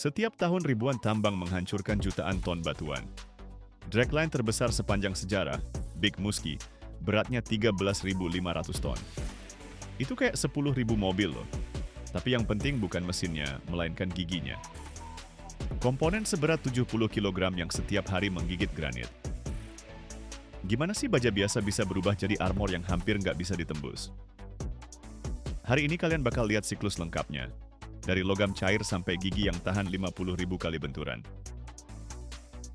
Setiap tahun ribuan tambang menghancurkan jutaan ton batuan. Dragline terbesar sepanjang sejarah, Big Muskie, beratnya 13.500 ton. Itu kayak 10.000 mobil loh. Tapi yang penting bukan mesinnya, melainkan giginya. Komponen seberat 70 kg yang setiap hari menggigit granit. Gimana sih baja biasa bisa berubah jadi armor yang hampir nggak bisa ditembus? Hari ini kalian bakal lihat siklus lengkapnya. Dari logam cair sampai gigi yang tahan 50.000 kali benturan.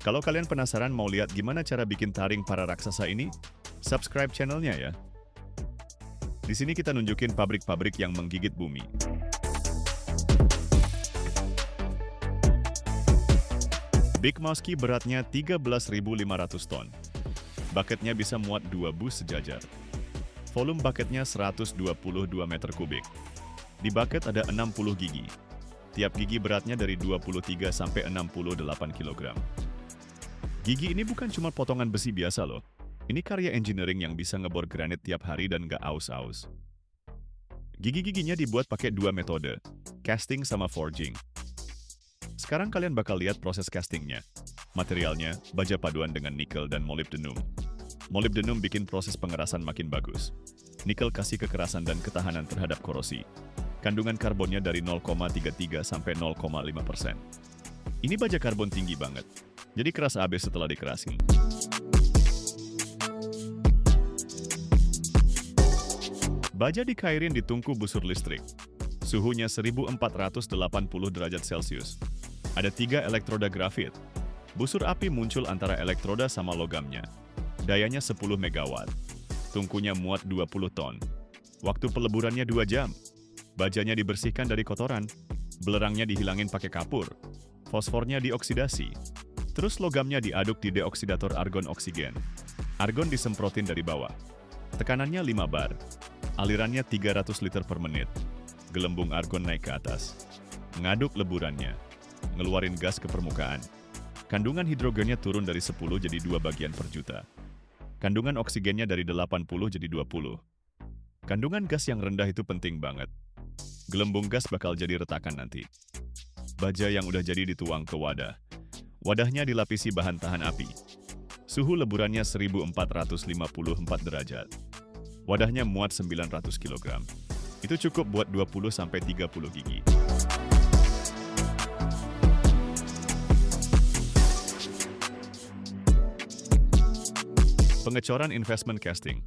Kalau kalian penasaran mau lihat gimana cara bikin taring para raksasa ini, subscribe channelnya ya. Di sini kita nunjukin pabrik-pabrik yang menggigit bumi. Big Muskie beratnya 13.500 ton. Bucketnya bisa muat 2 bus sejajar. Volume bucketnya 122 meter kubik. Di bucket ada 60 gigi. Tiap gigi beratnya dari 23 sampai 68 kg. Gigi ini bukan cuma potongan besi biasa loh. Ini karya engineering yang bisa ngebor granit tiap hari dan nggak aus-aus. Gigi-giginya dibuat pakai 2 metode, casting sama forging. Sekarang kalian bakal lihat proses castingnya. Materialnya, baja paduan dengan nikel dan molybdenum. Molybdenum bikin proses pengerasan makin bagus. Nikel kasih kekerasan dan ketahanan terhadap korosi. Kandungan karbonnya dari 0,33 sampai 0,5%. Ini baja karbon tinggi banget, jadi keras abis setelah dikerasin. Baja dikairin di tungku busur listrik. Suhunya 1480 derajat Celcius. Ada 3 elektroda grafit. Busur api muncul antara elektroda sama logamnya. Dayanya 10 megawatt. Tungkunya muat 20 ton. Waktu peleburannya 2 jam. Bajanya dibersihkan dari kotoran, belerangnya dihilangin pakai kapur, fosfornya dioksidasi. Terus logamnya diaduk di deoksidator argon oksigen. Argon disemprotin dari bawah. Tekanannya 5 bar. Alirannya 300 liter per menit. Gelembung argon naik ke atas. Ngaduk leburannya. Ngeluarin gas ke permukaan. Kandungan hidrogennya turun dari 10 jadi 2 bagian per juta. Kandungan oksigennya dari 80 jadi 20. Kandungan gas yang rendah itu penting banget. Gelembung gas bakal jadi retakan nanti. Baja yang udah jadi dituang ke wadah. Wadahnya dilapisi bahan tahan api. Suhu leburannya 1454 derajat. Wadahnya muat 900 kg. Itu cukup buat 20-30 gigi. Pengecoran investment casting.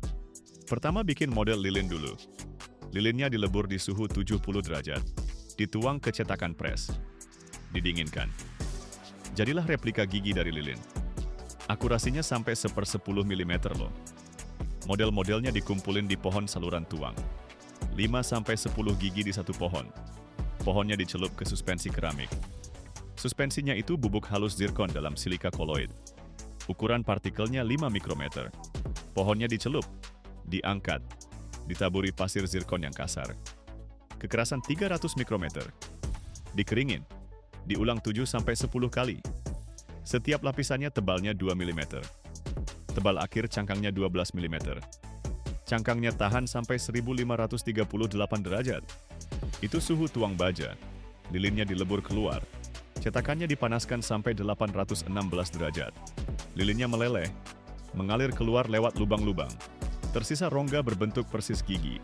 Pertama bikin model lilin dulu. Lilinnya dilebur di suhu 70 derajat. Dituang ke cetakan pres. Didinginkan. Jadilah replika gigi dari lilin. Akurasinya sampai 1/10 mm loh. Model-modelnya dikumpulin di pohon saluran tuang. 5-10 gigi di satu pohon. Pohonnya dicelup ke suspensi keramik. Suspensinya itu bubuk halus zirkon dalam silika koloid. Ukuran partikelnya 5 mikrometer. Pohonnya dicelup, diangkat, ditaburi pasir zirkon yang kasar. Kekerasan 300 mikrometer. Dikeringin. Diulang 7-10 kali. Setiap lapisannya tebalnya 2 mm. Tebal akhir cangkangnya 12 mm. Cangkangnya tahan sampai 1538 derajat. Itu suhu tuang baja. Lilinnya dilebur keluar. Cetakannya dipanaskan sampai 816 derajat. Lilinnya meleleh, mengalir keluar lewat lubang-lubang. Tersisa rongga berbentuk persis gigi.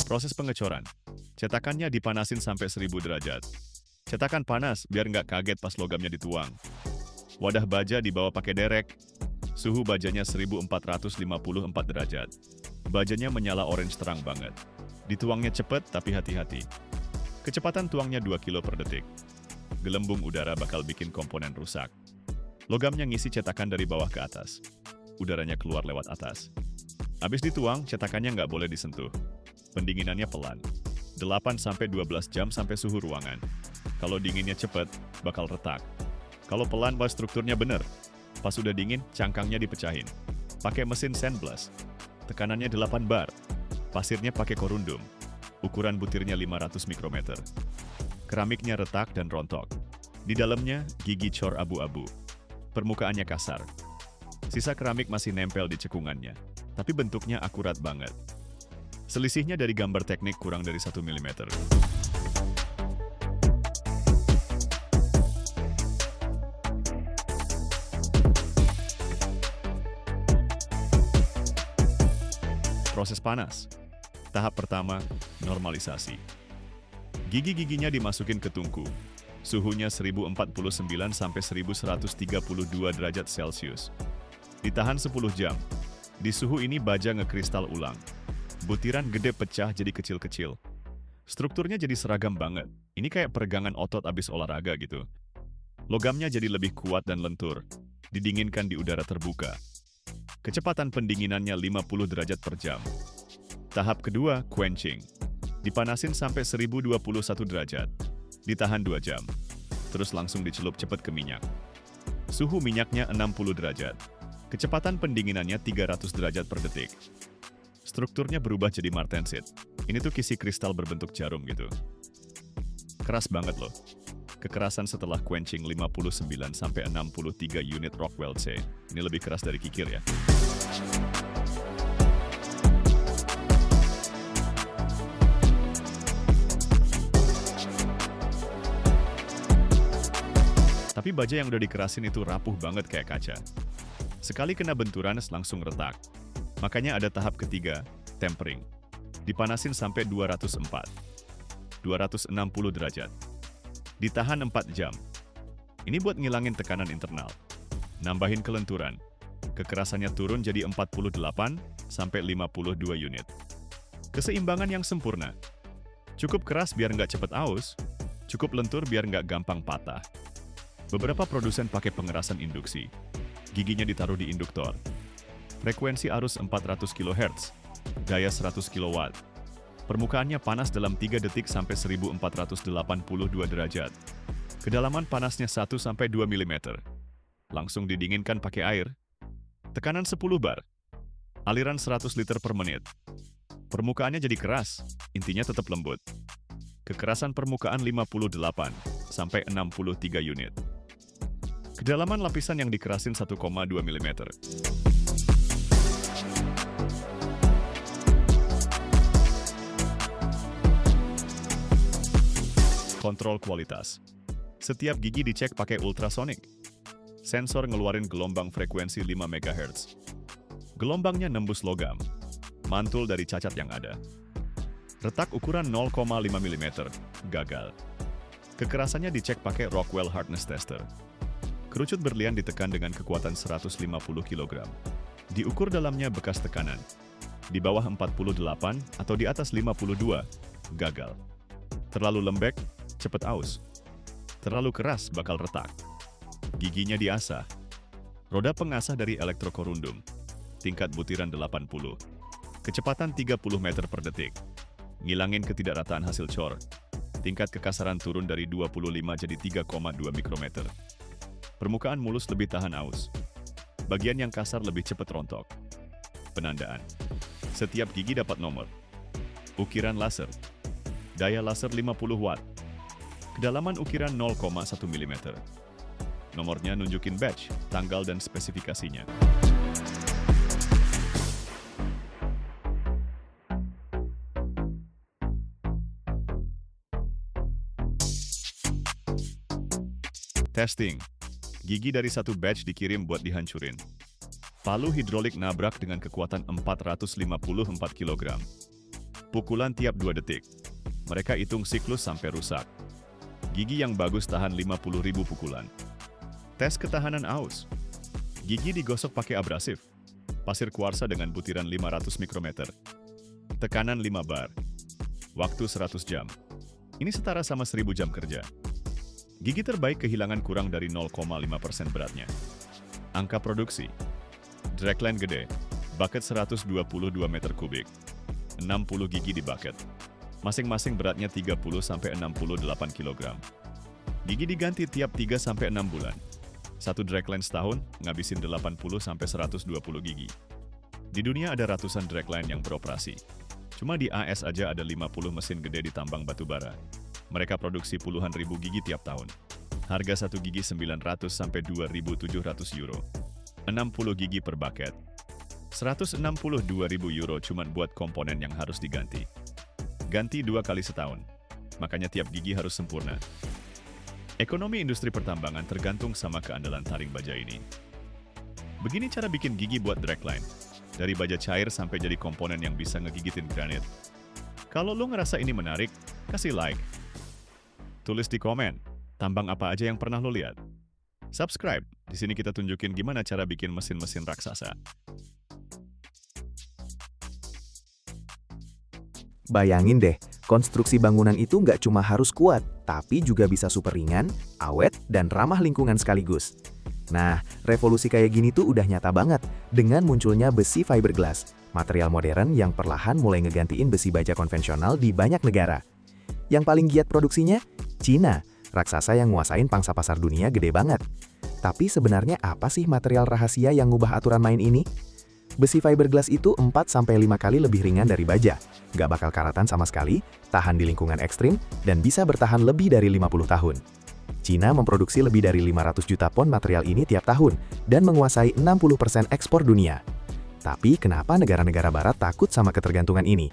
Proses pengecoran. Cetakannya dipanasin sampai 1000 derajat. Cetakan panas biar nggak kaget pas logamnya dituang. Wadah baja dibawa pakai derek. Suhu bajanya 1454 derajat. Bajanya menyala orange terang banget. Dituangnya cepet tapi hati-hati. Kecepatan tuangnya 2 kilo per detik. Gelembung udara bakal bikin komponen rusak. Logamnya ngisi cetakan dari bawah ke atas. Udaranya keluar lewat atas. Habis dituang, cetakannya nggak boleh disentuh. Pendinginannya pelan. 8-12 jam sampai suhu ruangan. Kalau dinginnya cepet, bakal retak. Kalau pelan, strukturnya bener. Pas udah dingin, cangkangnya dipecahin. Pakai mesin sandblast. Tekanannya 8 bar. Pasirnya pakai korundum. Ukuran butirnya 500 mikrometer. Keramiknya retak dan rontok. Di dalamnya, gigi cor abu-abu. Permukaannya kasar. Sisa keramik masih nempel di cekungannya. tapi bentuknya akurat banget. Selisihnya dari gambar teknik kurang dari 1 mm. Proses panas. Tahap pertama, normalisasi. Gigi-giginya dimasukin ke tungku. Suhunya 1049 sampai 1132 derajat Celcius. Ditahan 10 jam. Di suhu ini baja ngekristal ulang. Butiran gede pecah jadi kecil-kecil. Strukturnya jadi seragam banget. Ini kayak peregangan otot abis olahraga gitu. Logamnya jadi lebih kuat dan lentur. Didinginkan di udara terbuka. Kecepatan pendinginannya 50 derajat per jam. Tahap kedua, quenching. Dipanasin sampai 1021 derajat. Ditahan 2 jam. Terus langsung dicelup cepat ke minyak. Suhu minyaknya 60 derajat. Kecepatan pendinginannya 300 derajat per detik. Strukturnya berubah jadi martensit. Ini tuh kisi kristal berbentuk jarum gitu. Keras banget loh. Kekerasan setelah quenching 59 sampai 63 unit Rockwell C. Ini lebih keras dari kikir ya. Tapi baja yang udah dikerasin itu rapuh banget kayak kaca. Sekali kena benturan langsung retak. Makanya ada tahap ketiga, tempering. Dipanasin sampai 260 derajat. Ditahan 4 jam. Ini buat ngilangin tekanan internal. Nambahin kelenturan. Kekerasannya turun jadi 48 sampai 52 unit. Keseimbangan yang sempurna. Cukup keras biar nggak cepet aus, cukup lentur biar nggak gampang patah. Beberapa produsen pakai pengerasan induksi. Giginya ditaruh di induktor. Frekuensi arus 400 kHz, daya 100 kW. Permukaannya panas dalam 3 detik sampai 1482 derajat. Kedalaman panasnya 1 sampai 2 mm. Langsung didinginkan pakai air. Tekanan 10 bar. Aliran 100 liter per menit. Permukaannya jadi keras, intinya tetap lembut. Kekerasan permukaan 58 sampai 63 unit. Kedalaman lapisan yang dikerasin 1,2 mm. Kontrol kualitas. Setiap gigi dicek pakai ultrasonik. Sensor ngeluarin gelombang frekuensi 5 MHz. Gelombangnya nembus logam. Mantul dari cacat yang ada. Retak ukuran 0,5 mm. Gagal. Kekerasannya dicek pakai Rockwell Hardness Tester. Kerucut berlian ditekan dengan kekuatan 150 kg. Diukur dalamnya bekas tekanan. Di bawah 48 atau di atas 52, gagal. Terlalu lembek, cepet aus. Terlalu keras, bakal retak. Giginya diasah. Roda pengasah dari elektrokorundum. Tingkat butiran 80. Kecepatan 30 meter per detik. Ngilangin ketidakrataan hasil cor. Tingkat kekasaran turun dari 25 jadi 3,2 mikrometer. Permukaan mulus lebih tahan aus. Bagian yang kasar lebih cepat rontok. Penandaan. Setiap gigi dapat nomor. Ukiran laser. Daya laser 50 watt. Kedalaman ukiran 0,1 mm. Nomornya nunjukin batch, tanggal dan spesifikasinya. Testing. Gigi dari satu batch dikirim buat dihancurin. Palu hidrolik nabrak dengan kekuatan 454 kg. Pukulan tiap 2 detik. Mereka hitung siklus sampai rusak. Gigi yang bagus tahan 50.000 pukulan. Tes ketahanan aus. Gigi digosok pakai abrasif. Pasir kuarsa dengan butiran 500 mikrometer. Tekanan 5 bar. Waktu 100 jam. Ini setara sama 1000 jam kerja. Gigi terbaik kehilangan kurang dari 0,5% beratnya. Angka produksi. Dragline gede. Bucket 122 meter kubik. 60 gigi di bucket. Masing-masing beratnya 30-68 kg. Gigi diganti tiap 3-6 bulan. Satu dragline setahun ngabisin 80-120 gigi. Di dunia ada ratusan dragline yang beroperasi. Cuma di AS aja ada 50 mesin gede di tambang batubara. Mereka produksi puluhan ribu gigi tiap tahun. Harga satu gigi 900 sampai 2.700 euro. 60 gigi per bucket. 162.000 euro cuman buat komponen yang harus diganti. Ganti 2 kali setahun, makanya tiap gigi harus sempurna. Ekonomi industri pertambangan tergantung sama keandalan taring baja ini. Begini cara bikin gigi buat dragline. Dari baja cair sampai jadi komponen yang bisa ngegigitin granit. Kalau lo ngerasa ini menarik, kasih like. Tulis di komen, tambang apa aja yang pernah lo lihat. Subscribe, di sini kita tunjukin gimana cara bikin mesin-mesin raksasa. Bayangin deh, konstruksi bangunan itu nggak cuma harus kuat, tapi juga bisa super ringan, awet, dan ramah lingkungan sekaligus. Nah, revolusi kayak gini tuh udah nyata banget dengan munculnya besi fiberglass, material modern yang perlahan mulai ngegantiin besi baja konvensional di banyak negara. Yang paling giat produksinya? Cina, raksasa yang nguasain pangsa pasar dunia gede banget. Tapi sebenarnya apa sih material rahasia yang ngubah aturan main ini? Besi fiberglass itu 4-5 kali lebih ringan dari baja, nggak bakal karatan sama sekali, tahan di lingkungan ekstrim, dan bisa bertahan lebih dari 50 tahun. Cina memproduksi lebih dari 500 juta pon material ini tiap tahun, dan menguasai 60% ekspor dunia. Tapi kenapa negara-negara barat takut sama ketergantungan ini?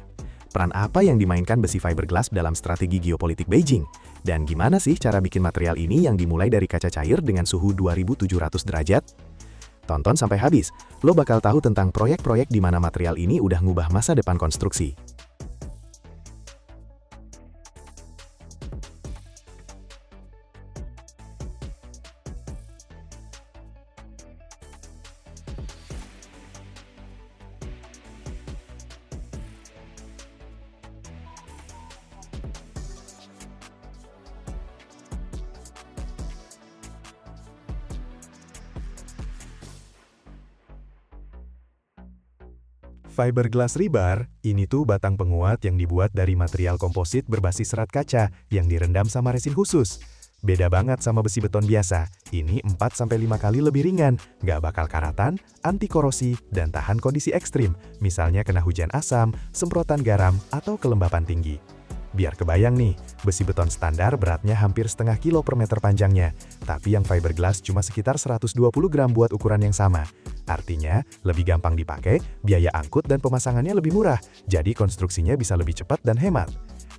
Peran apa yang dimainkan besi fiberglass dalam strategi geopolitik Beijing? Dan gimana sih cara bikin material ini yang dimulai dari kaca cair dengan suhu 2700 derajat? Tonton sampai habis, lo bakal tahu tentang proyek-proyek di mana material ini udah ngubah masa depan konstruksi. Fiberglass rebar, ini tuh batang penguat yang dibuat dari material komposit berbasis serat kaca yang direndam sama resin khusus. Beda banget sama besi beton biasa, ini 4-5 kali lebih ringan, nggak bakal karatan, anti korosi, dan tahan kondisi ekstrim, misalnya kena hujan asam, semprotan garam, atau kelembapan tinggi. Biar kebayang nih, besi beton standar beratnya hampir setengah kilo per meter panjangnya, tapi yang fiberglass cuma sekitar 120 gram buat ukuran yang sama. Artinya, lebih gampang dipakai, biaya angkut dan pemasangannya lebih murah, jadi konstruksinya bisa lebih cepat dan hemat.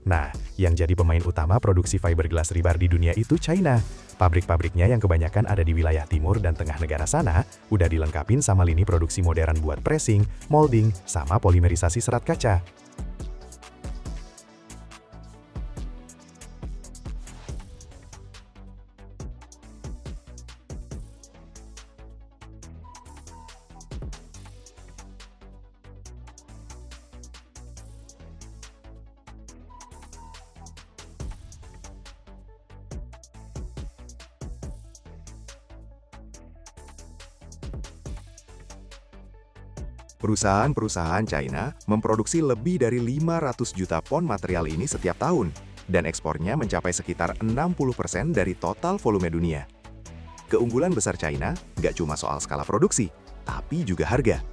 Nah, yang jadi pemain utama produksi fiberglass rebar di dunia itu China. Pabrik-pabriknya yang kebanyakan ada di wilayah timur dan tengah negara sana, udah dilengkapin sama lini produksi modern buat pressing, molding, sama polimerisasi serat kaca. Perusahaan-perusahaan China memproduksi lebih dari 500 juta pon material ini setiap tahun, dan ekspornya mencapai sekitar 60% dari total volume dunia. Keunggulan besar China nggak cuma soal skala produksi, tapi juga harga.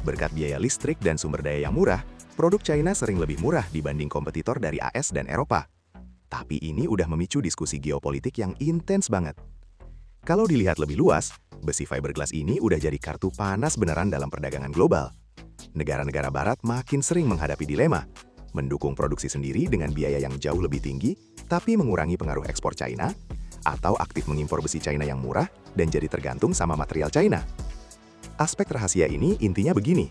Berkat biaya listrik dan sumber daya yang murah, produk China sering lebih murah dibanding kompetitor dari AS dan Eropa. Tapi ini udah memicu diskusi geopolitik yang intens banget. Kalau dilihat lebih luas, besi fiberglass ini udah jadi kartu panas beneran dalam perdagangan global. Negara-negara barat makin sering menghadapi dilema, mendukung produksi sendiri dengan biaya yang jauh lebih tinggi, tapi mengurangi pengaruh ekspor China, atau aktif mengimpor besi China yang murah dan jadi tergantung sama material China. Aspek rahasia ini intinya begini,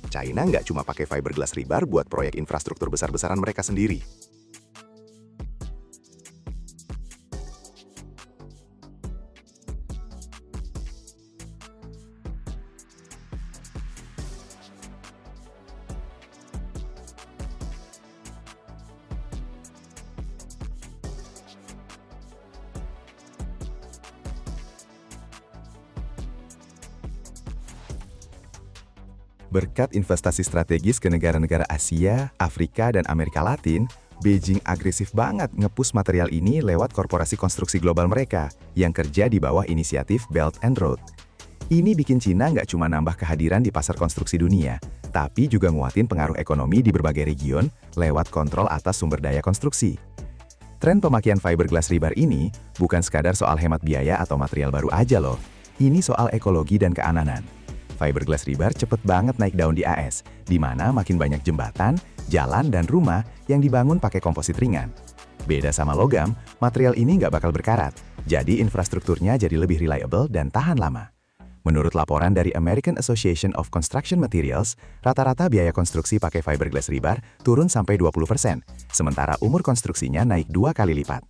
China nggak cuma pakai fiberglass rebar buat proyek infrastruktur besar-besaran mereka sendiri. Berkat investasi strategis ke negara-negara Asia, Afrika, dan Amerika Latin, Beijing agresif banget nge-push material ini lewat korporasi konstruksi global mereka yang kerja di bawah inisiatif Belt and Road. Ini bikin Cina nggak cuma nambah kehadiran di pasar konstruksi dunia, tapi juga nguatin pengaruh ekonomi di berbagai region lewat kontrol atas sumber daya konstruksi. Tren pemakaian fiberglass rebar ini bukan sekadar soal hemat biaya atau material baru aja loh, ini soal ekologi dan keamanan. Fiberglass rebar cepet banget naik daun di AS, di mana makin banyak jembatan, jalan, dan rumah yang dibangun pakai komposit ringan. Beda sama logam, material ini nggak bakal berkarat, jadi infrastrukturnya jadi lebih reliable dan tahan lama. Menurut laporan dari American Association of Construction Materials, rata-rata biaya konstruksi pakai fiberglass rebar turun sampai 20%, sementara umur konstruksinya naik 2 kali lipat.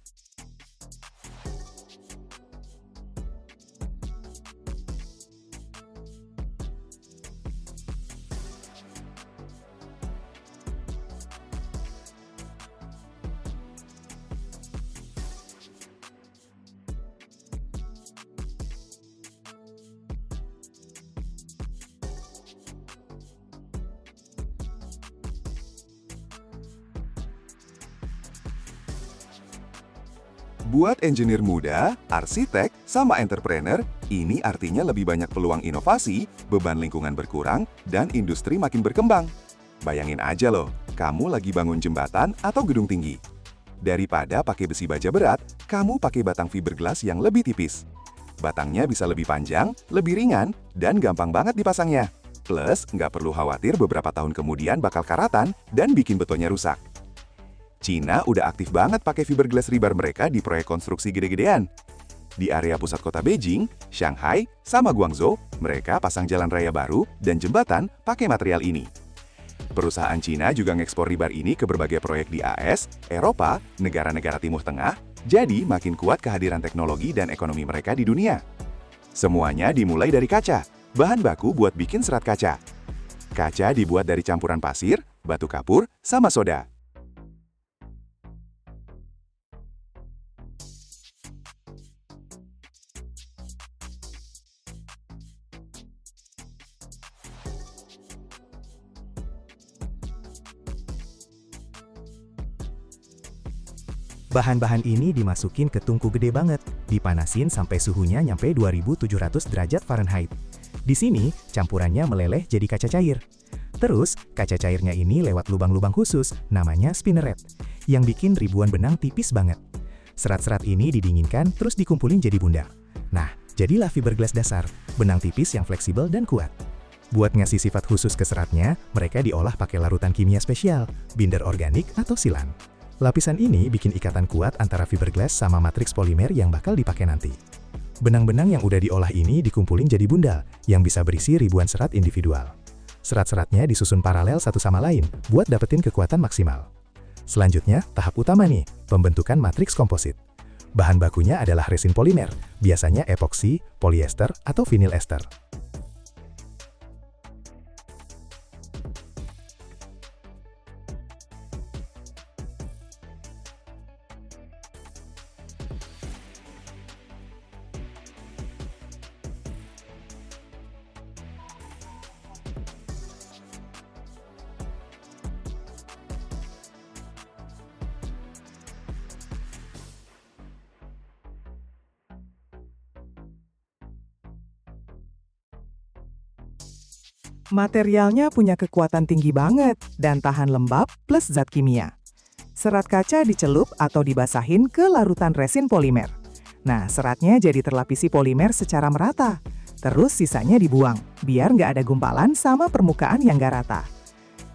Buat engineer muda, arsitek, sama entrepreneur, ini artinya lebih banyak peluang inovasi, beban lingkungan berkurang, dan industri makin berkembang. Bayangin aja loh, kamu lagi bangun jembatan atau gedung tinggi. Daripada pakai besi baja berat, kamu pakai batang fiberglass yang lebih tipis. Batangnya bisa lebih panjang, lebih ringan, dan gampang banget dipasangnya. Plus, nggak perlu khawatir beberapa tahun kemudian bakal karatan dan bikin betonnya rusak. Cina udah aktif banget pakai fiberglass rebar mereka di proyek konstruksi gede-gedean. Di area pusat kota Beijing, Shanghai, sama Guangzhou, mereka pasang jalan raya baru dan jembatan pakai material ini. Perusahaan Cina juga ngekspor rebar ini ke berbagai proyek di AS, Eropa, negara-negara Timur Tengah, jadi makin kuat kehadiran teknologi dan ekonomi mereka di dunia. Semuanya dimulai dari kaca, bahan baku buat bikin serat kaca. Kaca dibuat dari campuran pasir, batu kapur, sama soda. Bahan-bahan ini dimasukin ke tungku gede banget, dipanasin sampai suhunya nyampe 2700 derajat Fahrenheit. Di sini, campurannya meleleh jadi kaca cair. Terus, kaca cairnya ini lewat lubang-lubang khusus, namanya spinneret, yang bikin ribuan benang tipis banget. Serat-serat ini didinginkan terus dikumpulin jadi bundar. Nah, jadilah fiberglass dasar, benang tipis yang fleksibel dan kuat. Buat ngasih sifat khusus ke seratnya, mereka diolah pakai larutan kimia spesial, binder organik atau silan. Lapisan ini bikin ikatan kuat antara fiberglass sama matriks polimer yang bakal dipakai nanti. Benang-benang yang udah diolah ini dikumpulin jadi bundal, yang bisa berisi ribuan serat individual. Serat-seratnya disusun paralel satu sama lain, buat dapetin kekuatan maksimal. Selanjutnya, tahap utama nih, pembentukan matriks komposit. Bahan bakunya adalah resin polimer, biasanya epoksi, polyester, atau vinyl ester. Materialnya punya kekuatan tinggi banget dan tahan lembab plus zat kimia. Serat kaca dicelup atau dibasahin ke larutan resin polimer. Nah, seratnya jadi terlapisi polimer secara merata. Terus sisanya dibuang, biar nggak ada gumpalan sama permukaan yang nggak rata.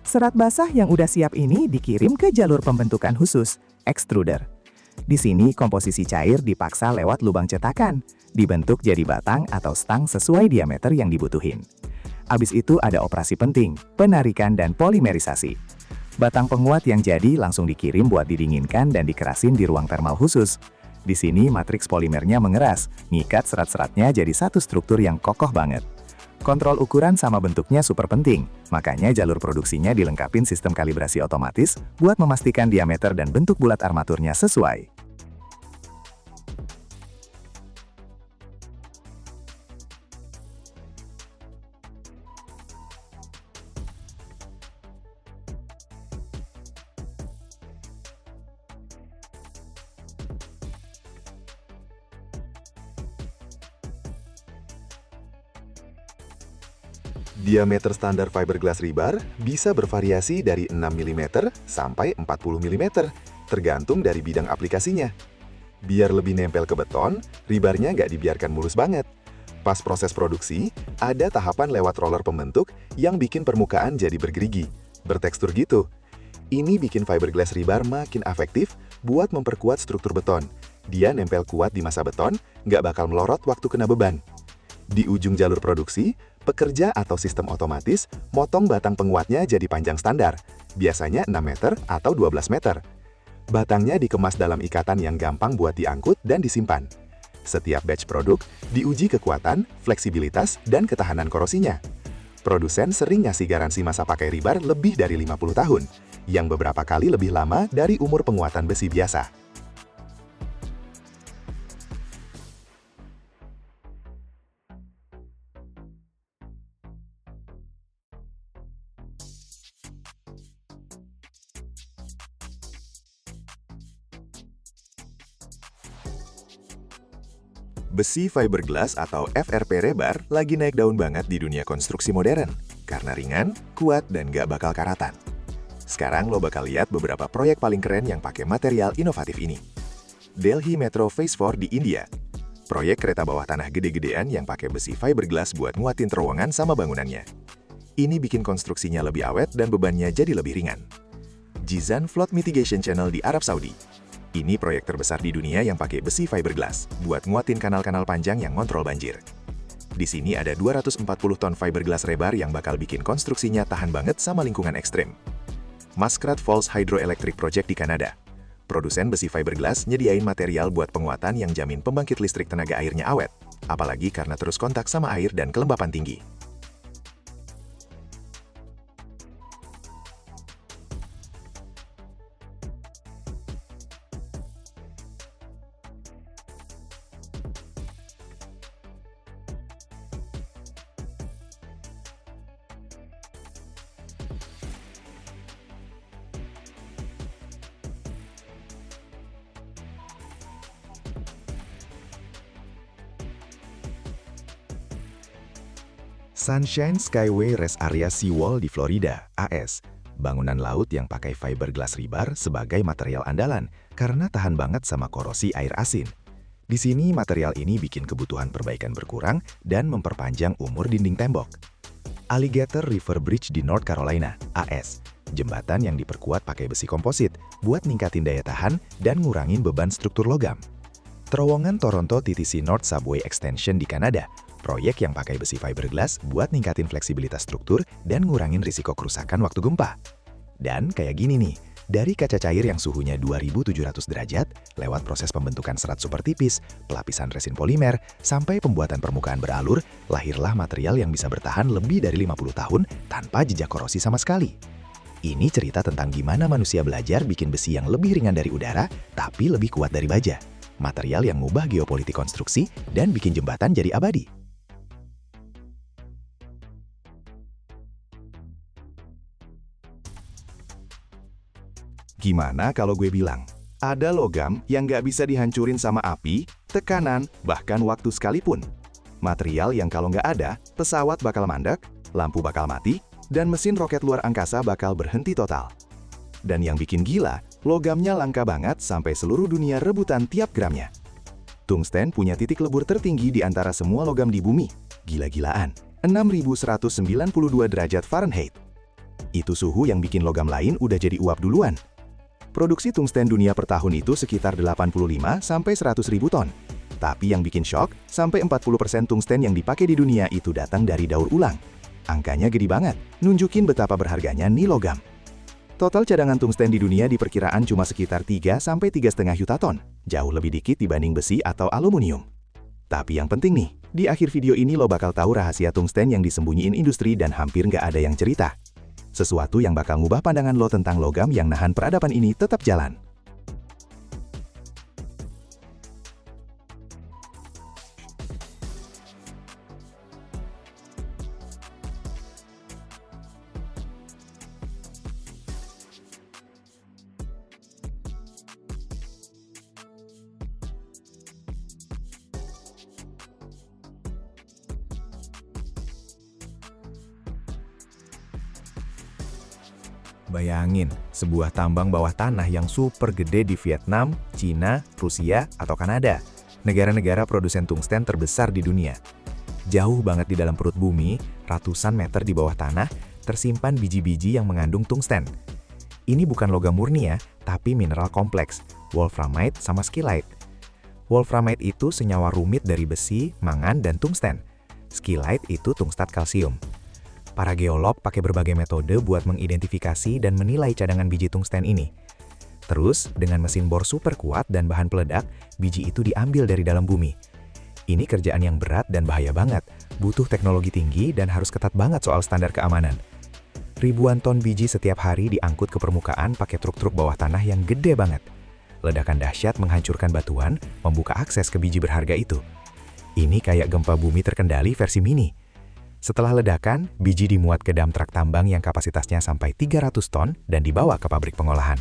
Serat basah yang udah siap ini dikirim ke jalur pembentukan khusus, extruder. Di sini komposisi cair dipaksa lewat lubang cetakan, dibentuk jadi batang atau stang sesuai diameter yang dibutuhin. Abis itu ada operasi penting, penarikan dan polimerisasi. Batang penguat yang jadi langsung dikirim buat didinginkan dan dikerasin di ruang thermal khusus. Di sini matriks polimernya mengeras, ngikat serat-seratnya jadi satu struktur yang kokoh banget. Kontrol ukuran sama bentuknya super penting, makanya jalur produksinya dilengkapin sistem kalibrasi otomatis buat memastikan diameter dan bentuk bulat armaturnya sesuai. Diameter standar fiberglass rebar bisa bervariasi dari 6 mm sampai 40 mm, tergantung dari bidang aplikasinya. Biar lebih nempel ke beton, rebarnya nggak dibiarkan mulus banget. Pas proses produksi, ada tahapan lewat roller pembentuk yang bikin permukaan jadi bergerigi, bertekstur gitu. Ini bikin fiberglass rebar makin efektif buat memperkuat struktur beton. Dia nempel kuat di masa beton, nggak bakal melorot waktu kena beban. Di ujung jalur produksi, pekerja atau sistem otomatis motong batang penguatnya jadi panjang standar, biasanya 6 meter atau 12 meter. Batangnya dikemas dalam ikatan yang gampang buat diangkut dan disimpan. Setiap batch produk diuji kekuatan, fleksibilitas, dan ketahanan korosinya. Produsen sering ngasih garansi masa pakai rebar lebih dari 50 tahun, yang beberapa kali lebih lama dari umur penguatan besi biasa. Besi fiberglass atau FRP rebar lagi naik daun banget di dunia konstruksi modern, karena ringan, kuat, dan gak bakal karatan. Sekarang lo bakal lihat beberapa proyek paling keren yang pakai material inovatif ini. Delhi Metro Phase 4 di India. Proyek kereta bawah tanah gede-gedean yang pakai besi fiberglass buat nguatin terowongan sama bangunannya. Ini bikin konstruksinya lebih awet dan bebannya jadi lebih ringan. Jizan Flood Mitigation Channel di Arab Saudi. Ini proyek terbesar di dunia yang pakai besi fiberglass buat nguatin kanal-kanal panjang yang ngontrol banjir. Di sini ada 240 ton fiberglass rebar yang bakal bikin konstruksinya tahan banget sama lingkungan ekstrim. Muskrat Falls Hydroelectric Project di Kanada. Produsen besi fiberglass nyediain material buat penguatan yang jamin pembangkit listrik tenaga airnya awet, apalagi karena terus kontak sama air dan kelembapan tinggi. Sunshine Skyway Rest Area Seawall di Florida, AS. Bangunan laut yang pakai fiberglass rebar sebagai material andalan karena tahan banget sama korosi air asin. Di sini material ini bikin kebutuhan perbaikan berkurang dan memperpanjang umur dinding tembok. Alligator River Bridge di North Carolina, AS. Jembatan yang diperkuat pakai besi komposit buat ningkatin daya tahan dan ngurangin beban struktur logam. Terowongan Toronto TTC North Subway Extension di Kanada. Proyek yang pakai besi fiberglass buat ningkatin fleksibilitas struktur dan ngurangin risiko kerusakan waktu gempa. Dan kayak gini nih, dari kaca cair yang suhunya 2700 derajat, lewat proses pembentukan serat super tipis, pelapisan resin polimer, sampai pembuatan permukaan beralur, lahirlah material yang bisa bertahan lebih dari 50 tahun tanpa jejak korosi sama sekali. Ini cerita tentang gimana manusia belajar bikin besi yang lebih ringan dari udara, tapi lebih kuat dari baja. Material yang ngubah geopolitik konstruksi dan bikin jembatan jadi abadi. Gimana kalau gue bilang, ada logam yang nggak bisa dihancurin sama api, tekanan, bahkan waktu sekalipun. Material yang kalau nggak ada, pesawat bakal mandek, lampu bakal mati, dan mesin roket luar angkasa bakal berhenti total. Dan yang bikin gila, logamnya langka banget sampai seluruh dunia rebutan tiap gramnya. Tungsten punya titik lebur tertinggi di antara semua logam di bumi. Gila-gilaan, 6.192 derajat Fahrenheit. Itu suhu yang bikin logam lain udah jadi uap duluan. Produksi tungsten dunia per tahun itu sekitar 85-100 ribu ton. Tapi yang bikin shock, sampai 40% tungsten yang dipakai di dunia itu datang dari daur ulang. Angkanya gede banget, nunjukin betapa berharganya nih logam. Total cadangan tungsten di dunia diperkiraan cuma sekitar 3-3,5 juta ton, jauh lebih dikit dibanding besi atau aluminium. Tapi yang penting nih, di akhir video ini lo bakal tahu rahasia tungsten yang disembunyiin industri dan hampir nggak ada yang cerita. Sesuatu yang bakal ngubah pandangan lo tentang logam yang nahan peradaban ini tetap jalan. Bayangin, sebuah tambang bawah tanah yang super gede di Vietnam, Cina, Rusia, atau Kanada. Negara-negara produsen tungsten terbesar di dunia. jauh banget di dalam perut bumi, ratusan meter di bawah tanah, tersimpan biji-biji yang mengandung tungsten. Ini bukan logam murni ya, tapi mineral kompleks, wolframite sama skillite. Wolframite itu senyawa rumit dari besi, mangan, dan tungsten. Skillite itu tungstat kalsium. Para geolog pakai berbagai metode buat mengidentifikasi dan menilai cadangan biji tungsten ini. Terus, dengan mesin bor super kuat dan bahan peledak, biji itu diambil dari dalam bumi. Ini kerjaan yang berat dan bahaya banget, butuh teknologi tinggi dan harus ketat banget soal standar keamanan. Ribuan ton biji setiap hari diangkut ke permukaan pakai truk-truk bawah tanah yang gede banget. Ledakan dahsyat menghancurkan batuan, membuka akses ke biji berharga itu. Ini kayak gempa bumi terkendali versi mini. Setelah ledakan, biji dimuat ke dam truk tambang yang kapasitasnya sampai 300 ton dan dibawa ke pabrik pengolahan.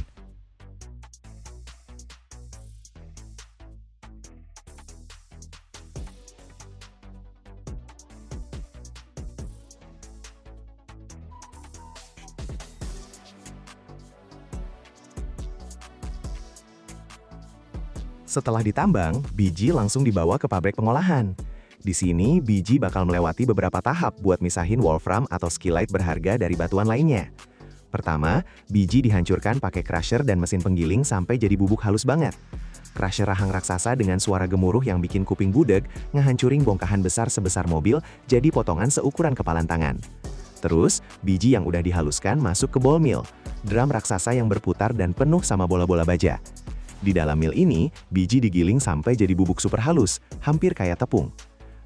Setelah ditambang, biji langsung dibawa ke pabrik pengolahan. Di sini, biji bakal melewati beberapa tahap buat misahin wolfram atau skillite berharga dari batuan lainnya. Pertama, biji dihancurkan pakai crusher dan mesin penggiling sampai jadi bubuk halus banget. Crusher rahang raksasa dengan suara gemuruh yang bikin kuping budeg, ngehancurin bongkahan besar sebesar mobil jadi potongan seukuran kepalan tangan. Terus, biji yang udah dihaluskan masuk ke ball mill, drum raksasa yang berputar dan penuh sama bola-bola baja. Di dalam mill ini, biji digiling sampai jadi bubuk super halus, hampir kayak tepung.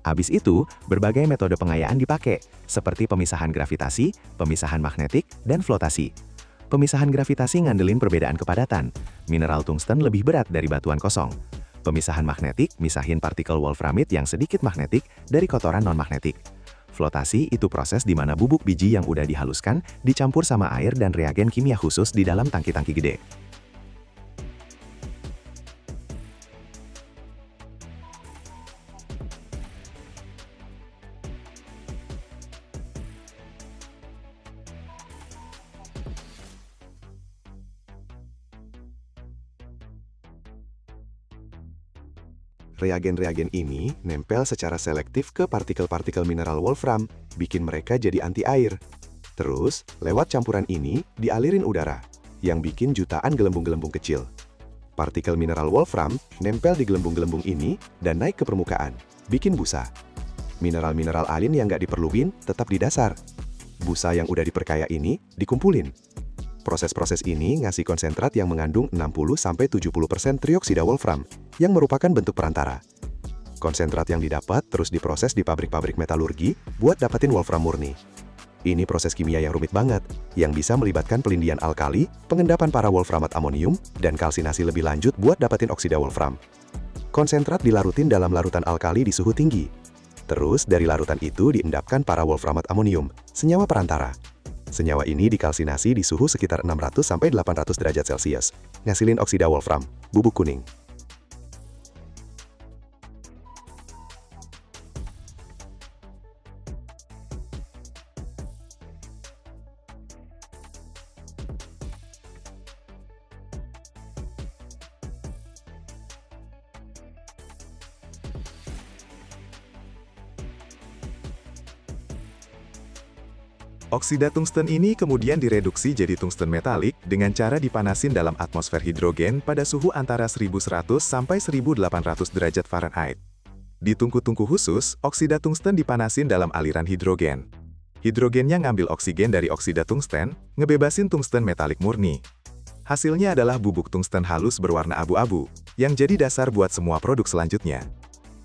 Habis itu, berbagai metode pengayaan dipakai, seperti pemisahan gravitasi, pemisahan magnetik, dan flotasi. Pemisahan gravitasi ngandelin perbedaan kepadatan. Mineral tungsten lebih berat dari batuan kosong. Pemisahan magnetik misahin partikel wolframite yang sedikit magnetik dari kotoran non-magnetik. Flotasi itu proses di mana bubuk biji yang udah dihaluskan dicampur sama air dan reagen kimia khusus di dalam tangki-tangki gede. Reagen-reagen ini nempel secara selektif ke partikel-partikel mineral wolfram, bikin mereka jadi anti air. Terus, lewat campuran ini, dialirin udara, yang bikin jutaan gelembung-gelembung kecil. Partikel mineral wolfram nempel di gelembung-gelembung ini dan naik ke permukaan, bikin busa. Mineral-mineral alin yang nggak diperluin tetap di dasar. Busa yang udah diperkaya ini dikumpulin. Proses-proses ini ngasih konsentrat yang mengandung 60-70% trioksida wolfram, yang merupakan bentuk perantara. Konsentrat yang didapat terus diproses di pabrik-pabrik metalurgi buat dapetin wolfram murni. Ini proses kimia yang rumit banget, yang bisa melibatkan pelindian alkali, pengendapan para wolframat amonium, dan kalsinasi lebih lanjut buat dapetin oksida wolfram. Konsentrat dilarutin dalam larutan alkali di suhu tinggi. Terus dari larutan itu diendapkan para wolframat amonium, senyawa perantara. Senyawa ini dikalsinasi di suhu sekitar 600-800 derajat Celcius, ngasilin oksida wolfram, bubuk kuning. Oksida tungsten ini kemudian direduksi jadi tungsten metalik dengan cara dipanasin dalam atmosfer hidrogen pada suhu antara 1100 sampai 1800 derajat Fahrenheit. Di tungku-tungku khusus, oksida tungsten dipanasin dalam aliran hidrogen. Hidrogennya ngambil oksigen dari oksida tungsten, ngebebasin tungsten metalik murni. Hasilnya adalah bubuk tungsten halus berwarna abu-abu, yang jadi dasar buat semua produk selanjutnya.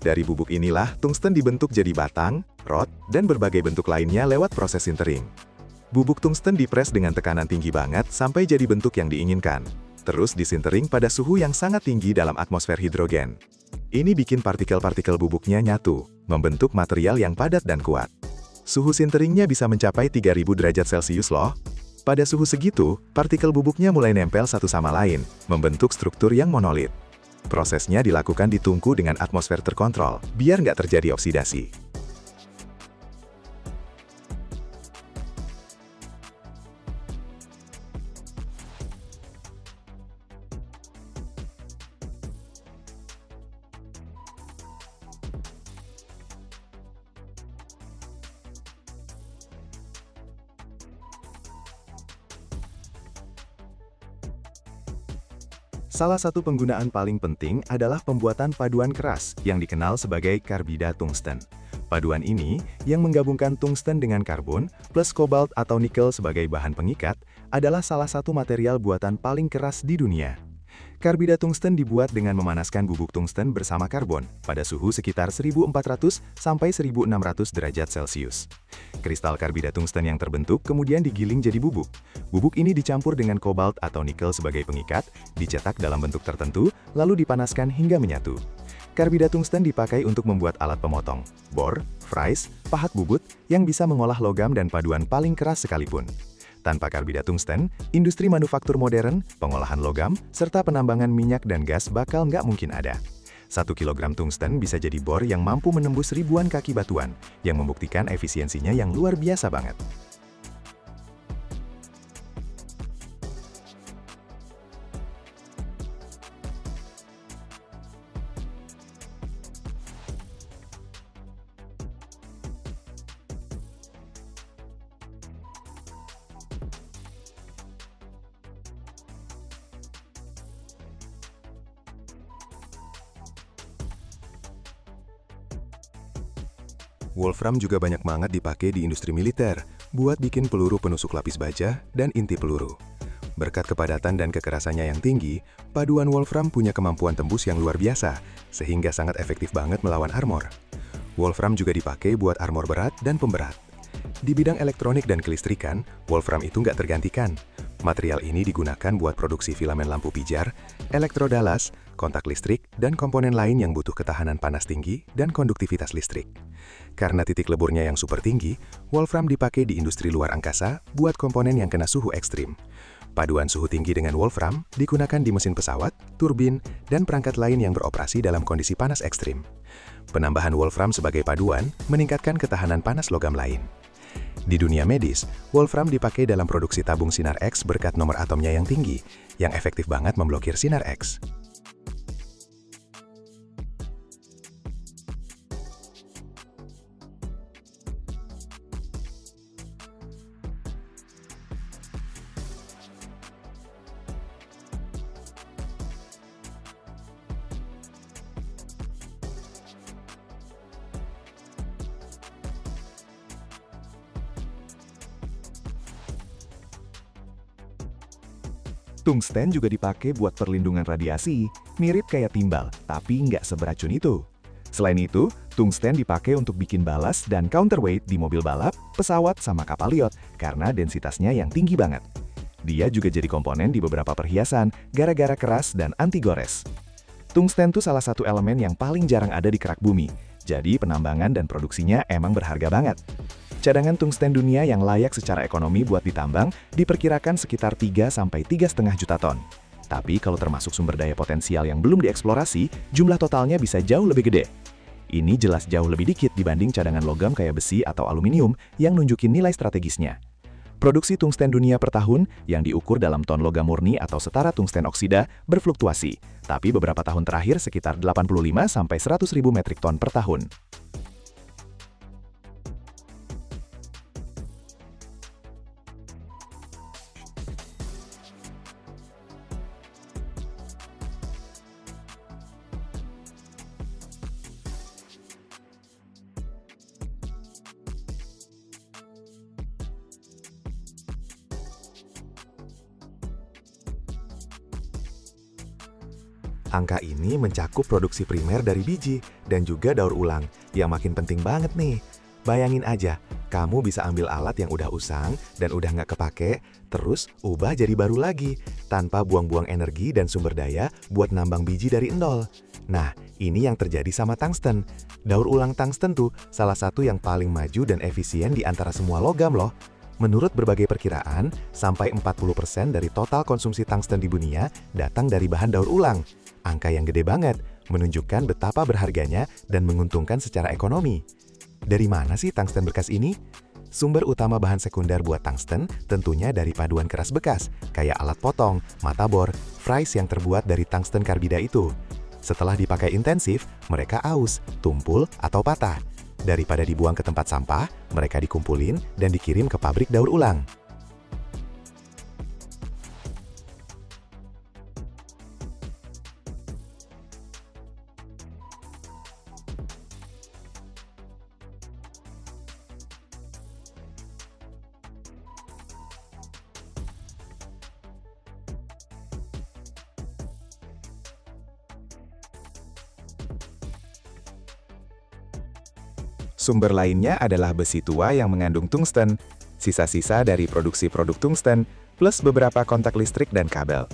Dari bubuk inilah, tungsten dibentuk jadi batang, rod, dan berbagai bentuk lainnya lewat proses sintering. Bubuk tungsten dipres dengan tekanan tinggi banget sampai jadi bentuk yang diinginkan. Terus disintering pada suhu yang sangat tinggi dalam atmosfer hidrogen. Ini bikin partikel-partikel bubuknya nyatu, membentuk material yang padat dan kuat. Suhu sinteringnya bisa mencapai 3000 derajat Celcius loh. Pada suhu segitu, partikel bubuknya mulai nempel satu sama lain, membentuk struktur yang monolit. Prosesnya dilakukan di tungku dengan atmosfer terkontrol, biar nggak terjadi oksidasi. Salah satu penggunaan paling penting adalah pembuatan paduan keras yang dikenal sebagai karbida tungsten. Paduan ini, yang menggabungkan tungsten dengan karbon plus kobalt atau nikel sebagai bahan pengikat, adalah salah satu material buatan paling keras di dunia. Karbida tungsten dibuat dengan memanaskan bubuk tungsten bersama karbon pada suhu sekitar 1400 sampai 1600 derajat Celcius. Kristal karbida tungsten yang terbentuk kemudian digiling jadi bubuk. Bubuk ini dicampur dengan kobalt atau nikel sebagai pengikat, dicetak dalam bentuk tertentu, lalu dipanaskan hingga menyatu. Karbida tungsten dipakai untuk membuat alat pemotong, bor, fries, pahat bubut, yang bisa mengolah logam dan paduan paling keras sekalipun. Tanpa karbida tungsten, industri manufaktur modern, pengolahan logam, serta penambangan minyak dan gas bakal nggak mungkin ada. 1 kilogram tungsten bisa jadi bor yang mampu menembus ribuan kaki batuan, yang membuktikan efisiensinya yang luar biasa banget. Wolfram juga banyak banget dipakai di industri militer, buat bikin peluru penusuk lapis baja dan inti peluru. Berkat kepadatan dan kekerasannya yang tinggi, paduan Wolfram punya kemampuan tembus yang luar biasa, sehingga sangat efektif banget melawan armor. Wolfram juga dipakai buat armor berat dan pemberat. Di bidang elektronik dan kelistrikan, Wolfram itu nggak tergantikan. Material ini digunakan buat produksi filamen lampu pijar, elektroda las, kontak listrik, dan komponen lain yang butuh ketahanan panas tinggi dan konduktivitas listrik. Karena titik leburnya yang super tinggi, Wolfram dipakai di industri luar angkasa buat komponen yang kena suhu ekstrim. Paduan suhu tinggi dengan Wolfram digunakan di mesin pesawat, turbin, dan perangkat lain yang beroperasi dalam kondisi panas ekstrim. Penambahan Wolfram sebagai paduan meningkatkan ketahanan panas logam lain. Di dunia medis, Wolfram dipakai dalam produksi tabung sinar X berkat nomor atomnya yang tinggi, yang efektif banget memblokir sinar X. Tungsten juga dipakai buat perlindungan radiasi, mirip kayak timbal, tapi nggak seberacun itu. Selain itu, tungsten dipakai untuk bikin balas dan counterweight di mobil balap, pesawat, sama kapal yacht karena densitasnya yang tinggi banget. Dia juga jadi komponen di beberapa perhiasan gara-gara keras dan anti gores. Tungsten tuh salah satu elemen yang paling jarang ada di kerak bumi, jadi penambangan dan produksinya emang berharga banget. Cadangan tungsten dunia yang layak secara ekonomi buat ditambang diperkirakan sekitar 3–3,5 juta ton. Tapi kalau termasuk sumber daya potensial yang belum dieksplorasi, jumlah totalnya bisa jauh lebih gede. Ini jelas jauh lebih dikit dibanding cadangan logam kayak besi atau aluminium yang nunjukin nilai strategisnya. Produksi tungsten dunia per tahun yang diukur dalam ton logam murni atau setara tungsten oksida berfluktuasi, tapi beberapa tahun terakhir sekitar 85–100 ribu metrik ton per tahun. Angka ini mencakup produksi primer dari biji dan juga daur ulang, yang makin penting banget nih. Bayangin aja, kamu bisa ambil alat yang udah usang dan udah nggak kepake, terus ubah jadi baru lagi, tanpa buang-buang energi dan sumber daya buat nambang biji dari nol. Nah, ini yang terjadi sama tungsten. Daur ulang tungsten tuh salah satu yang paling maju dan efisien di antara semua logam loh. Menurut berbagai perkiraan, sampai 40% dari total konsumsi tungsten di dunia datang dari bahan daur ulang. Angka yang gede banget, menunjukkan betapa berharganya dan menguntungkan secara ekonomi. Dari mana sih tungsten bekas ini? Sumber utama bahan sekunder buat tungsten tentunya dari paduan keras bekas, kayak alat potong, mata bor, fries yang terbuat dari tungsten karbida itu. Setelah dipakai intensif, mereka aus, tumpul, atau patah. Daripada dibuang ke tempat sampah, mereka dikumpulin dan dikirim ke pabrik daur ulang. Sumber lainnya adalah besi tua yang mengandung tungsten, sisa-sisa dari produksi produk tungsten, plus beberapa kontak listrik dan kabel.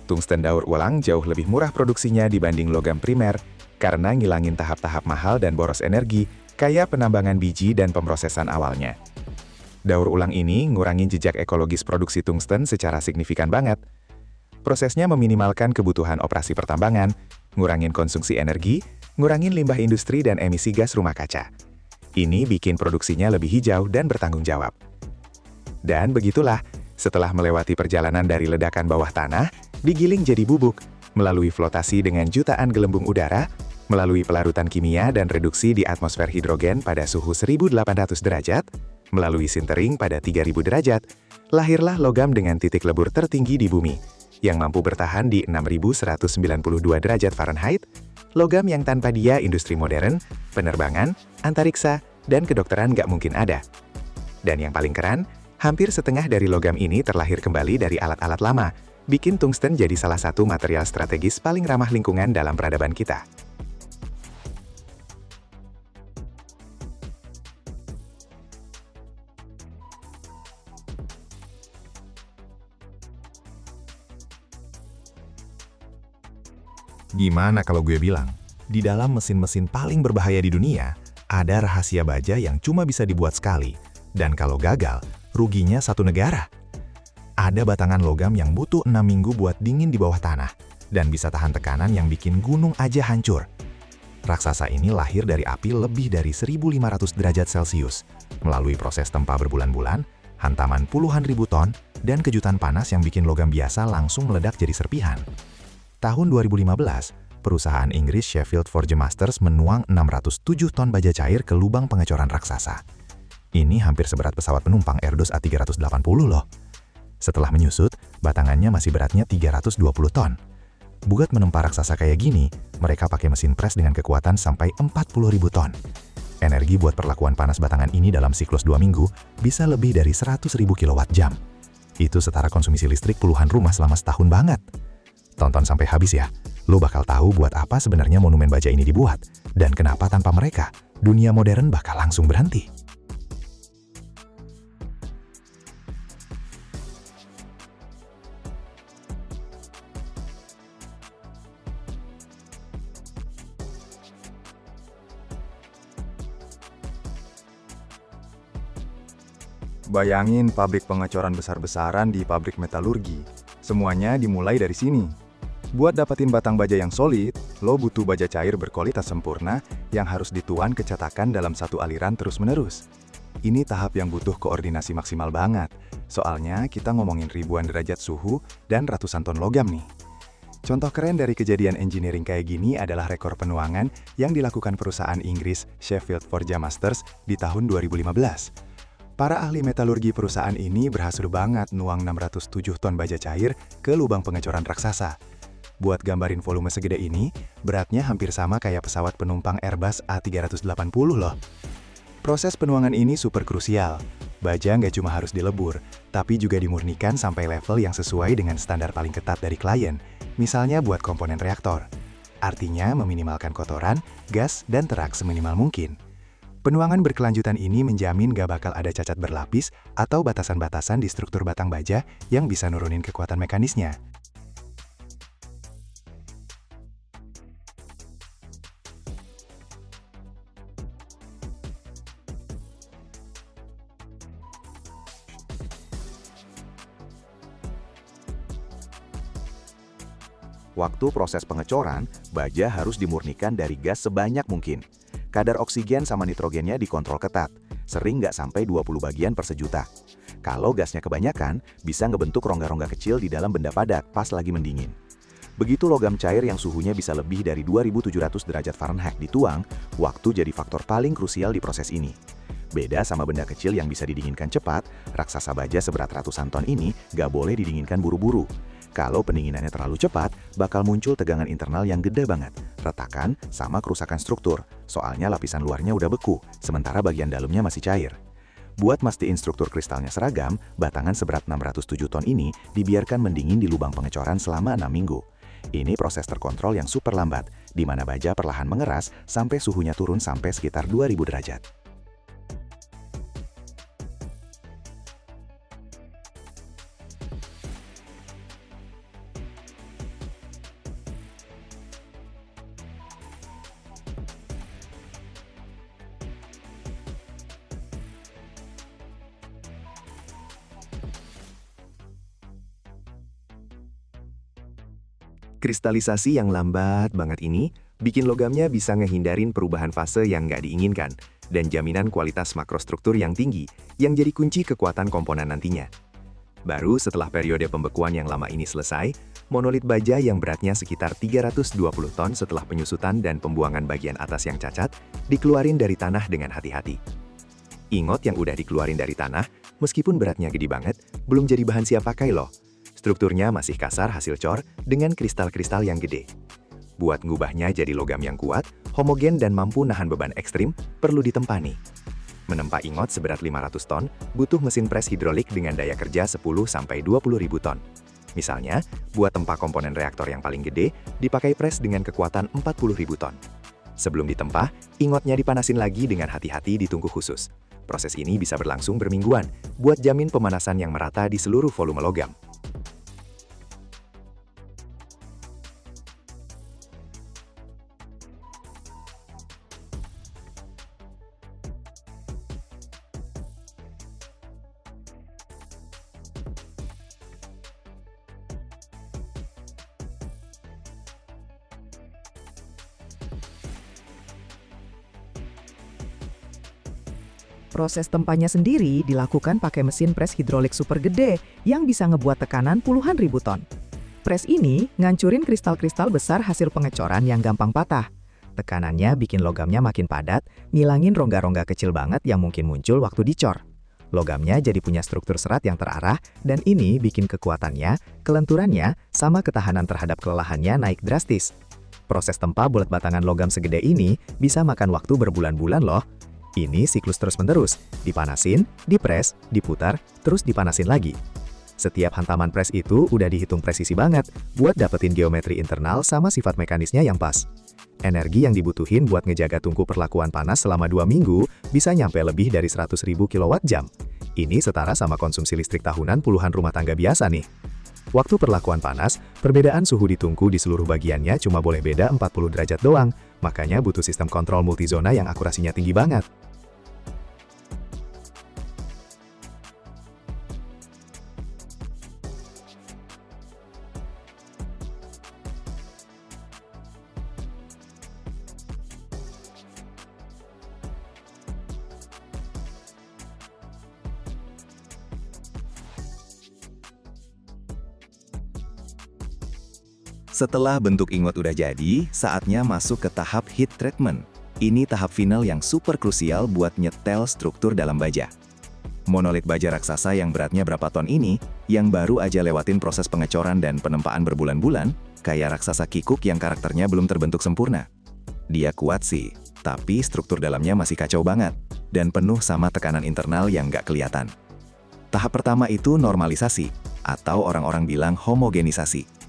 Tungsten daur ulang jauh lebih murah produksinya dibanding logam primer, karena ngilangin tahap-tahap mahal dan boros energi, kayak penambangan biji dan pemrosesan awalnya. Daur ulang ini ngurangin jejak ekologis produksi tungsten secara signifikan banget. Prosesnya meminimalkan kebutuhan operasi pertambangan, ngurangin konsumsi energi, ngurangin limbah industri dan emisi gas rumah kaca. Ini bikin produksinya lebih hijau dan bertanggung jawab. Dan begitulah, setelah melewati perjalanan dari ledakan bawah tanah, digiling jadi bubuk, melalui flotasi dengan jutaan gelembung udara, melalui pelarutan kimia dan reduksi di atmosfer hidrogen pada suhu 1800 derajat, melalui sintering pada 3000 derajat, lahirlah logam dengan titik lebur tertinggi di bumi, yang mampu bertahan di 6192 derajat Fahrenheit, logam yang tanpa dia industri modern, penerbangan, antariksa, dan kedokteran nggak mungkin ada. Dan yang paling keren, hampir setengah dari logam ini terlahir kembali dari alat-alat lama, bikin tungsten jadi salah satu material strategis paling ramah lingkungan dalam peradaban kita. Gimana kalau gue bilang, di dalam mesin-mesin paling berbahaya di dunia, ada rahasia baja yang cuma bisa dibuat sekali, dan kalau gagal, ruginya satu negara. Ada batangan logam yang butuh 6 minggu buat dingin di bawah tanah, dan bisa tahan tekanan yang bikin gunung aja hancur. Raksasa ini lahir dari api lebih dari 1.500 derajat Celcius, melalui proses tempa berbulan-bulan, hantaman puluhan ribu ton, dan kejutan panas yang bikin logam biasa langsung meledak jadi serpihan. Tahun 2015, perusahaan Inggris Sheffield Forgemasters menuang 607 ton baja cair ke lubang pengecoran raksasa. Ini hampir seberat pesawat penumpang Airbus A380 loh. Setelah menyusut, batangannya masih beratnya 320 ton. Buat menempa raksasa kayak gini, mereka pakai mesin pres dengan kekuatan sampai 40.000 ton. Energi buat perlakuan panas batangan ini dalam siklus 2 minggu bisa lebih dari 100.000 kWh. Itu setara konsumsi listrik puluhan rumah selama setahun banget. Tonton sampai habis ya, lo bakal tahu buat apa sebenarnya monumen baja ini dibuat, dan kenapa tanpa mereka, dunia modern bakal langsung berhenti. Bayangin pabrik pengecoran besar-besaran di pabrik metalurgi. Semuanya dimulai dari sini. Buat dapetin batang baja yang solid, lo butuh baja cair berkualitas sempurna yang harus dituan ke cetakan dalam satu aliran terus-menerus. Ini tahap yang butuh koordinasi maksimal banget, soalnya kita ngomongin ribuan derajat suhu dan ratusan ton logam nih. Contoh keren dari kejadian engineering kayak gini adalah rekor penuangan yang dilakukan perusahaan Inggris Sheffield Forgemasters di tahun 2015. Para ahli metalurgi perusahaan ini berhasil banget nuang 607 ton baja cair ke lubang pengecoran raksasa. Buat gambarin volume segede ini, beratnya hampir sama kayak pesawat penumpang Airbus A380 loh. Proses penuangan ini super krusial. Baja nggak cuma harus dilebur, tapi juga dimurnikan sampai level yang sesuai dengan standar paling ketat dari klien, misalnya buat komponen reaktor. Artinya meminimalkan kotoran, gas, dan terak seminimal mungkin. Penuangan berkelanjutan ini menjamin gak bakal ada cacat berlapis atau batasan-batasan di struktur batang baja yang bisa nurunin kekuatan mekanisnya. Waktu proses pengecoran, baja harus dimurnikan dari gas sebanyak mungkin. Kadar oksigen sama nitrogennya dikontrol ketat, sering nggak sampai 20 bagian per sejuta. Kalau gasnya kebanyakan, bisa ngebentuk rongga-rongga kecil di dalam benda padat pas lagi mendingin. Begitu logam cair yang suhunya bisa lebih dari 2700 derajat Fahrenheit dituang, waktu jadi faktor paling krusial di proses ini. Beda sama benda kecil yang bisa didinginkan cepat, raksasa baja seberat ratusan ton ini nggak boleh didinginkan buru-buru. Kalau pendinginannya terlalu cepat, bakal muncul tegangan internal yang gede banget, retakan, sama kerusakan struktur, soalnya lapisan luarnya udah beku, sementara bagian dalamnya masih cair. Buat mastiin struktur kristalnya seragam, batangan seberat 607 ton ini dibiarkan mendingin di lubang pengecoran selama 6 minggu. Ini proses terkontrol yang super lambat, di mana baja perlahan mengeras sampai suhunya turun sampai sekitar 2000 derajat. Kristalisasi yang lambat banget ini bikin logamnya bisa ngehindarin perubahan fase yang nggak diinginkan dan jaminan kualitas makrostruktur yang tinggi yang jadi kunci kekuatan komponen nantinya. Baru setelah periode pembekuan yang lama ini selesai, monolit baja yang beratnya sekitar 320 ton setelah penyusutan dan pembuangan bagian atas yang cacat dikeluarin dari tanah dengan hati-hati. Ingot yang udah dikeluarin dari tanah, meskipun beratnya gede banget, belum jadi bahan siap pakai loh. Strukturnya masih kasar hasil cor dengan kristal-kristal yang gede. Buat ngubahnya jadi logam yang kuat, homogen dan mampu nahan beban ekstrim, perlu ditempa nih. Menempa ingot seberat 500 ton, butuh mesin pres hidrolik dengan daya kerja 10-20 ribu ton. Misalnya, buat tempa komponen reaktor yang paling gede, dipakai pres dengan kekuatan 40 ribu ton. Sebelum ditempa, ingotnya dipanasin lagi dengan hati-hati di tungku khusus. Proses ini bisa berlangsung bermingguan, buat jamin pemanasan yang merata di seluruh volume logam. Proses tempanya sendiri dilakukan pakai mesin pres hidrolik super gede yang bisa ngebuat tekanan puluhan ribu ton. Pres ini ngancurin kristal-kristal besar hasil pengecoran yang gampang patah. Tekanannya bikin logamnya makin padat, ngilangin rongga-rongga kecil banget yang mungkin muncul waktu dicor. Logamnya jadi punya struktur serat yang terarah, dan ini bikin kekuatannya, kelenturannya, sama ketahanan terhadap kelelahannya naik drastis. Proses tempa bulat batangan logam segede ini bisa makan waktu berbulan-bulan loh. Ini siklus terus-menerus, dipanasin, dipres, diputar, terus dipanasin lagi. Setiap hantaman pres itu udah dihitung presisi banget buat dapetin geometri internal sama sifat mekanisnya yang pas. Energi yang dibutuhin buat ngejaga tungku perlakuan panas selama 2 minggu bisa nyampe lebih dari 100.000 kWh. Ini setara sama konsumsi listrik tahunan puluhan rumah tangga biasa nih. Waktu perlakuan panas, perbedaan suhu di tungku di seluruh bagiannya cuma boleh beda 40 derajat doang, makanya butuh sistem kontrol multizona yang akurasinya tinggi banget. Setelah bentuk ingot udah jadi, saatnya masuk ke tahap heat treatment. Ini tahap final yang super krusial buat nyetel struktur dalam baja. Monolit baja raksasa yang beratnya berapa ton ini, yang baru aja lewatin proses pengecoran dan penempaan berbulan-bulan, kayak raksasa kikuk yang karakternya belum terbentuk sempurna. Dia kuat sih, tapi struktur dalamnya masih kacau banget, dan penuh sama tekanan internal yang nggak kelihatan. Tahap pertama itu normalisasi, atau orang-orang bilang homogenisasi.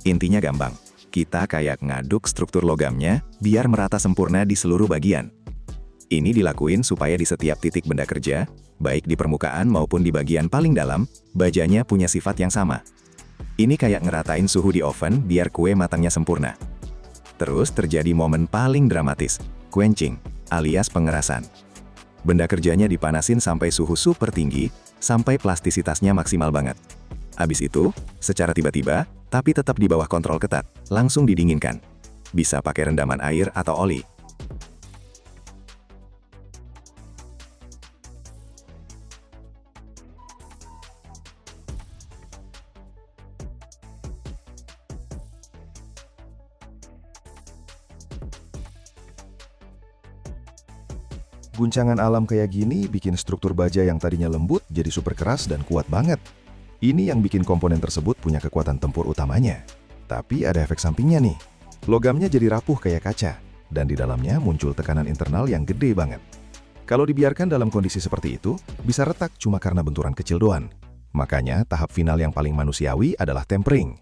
Intinya gampang, kita kayak ngaduk struktur logamnya biar merata sempurna di seluruh bagian. Ini dilakuin supaya di setiap titik benda kerja, baik di permukaan maupun di bagian paling dalam, bajanya punya sifat yang sama. Ini kayak ngeratain suhu di oven biar kue matangnya sempurna. Terus terjadi momen paling dramatis, quenching, alias pengerasan. Benda kerjanya dipanasin sampai suhu super tinggi, sampai plastisitasnya maksimal banget. Abis itu, secara tiba-tiba, tapi tetap di bawah kontrol ketat, langsung didinginkan. Bisa pakai rendaman air atau oli. Guncangan alam kayak gini bikin struktur baja yang tadinya lembut jadi super keras dan kuat banget. Ini yang bikin komponen tersebut punya kekuatan tempur utamanya. Tapi ada efek sampingnya nih. Logamnya jadi rapuh kayak kaca, dan di dalamnya muncul tekanan internal yang gede banget. Kalau dibiarkan dalam kondisi seperti itu, bisa retak cuma karena benturan kecil doang. Makanya tahap final yang paling manusiawi adalah tempering.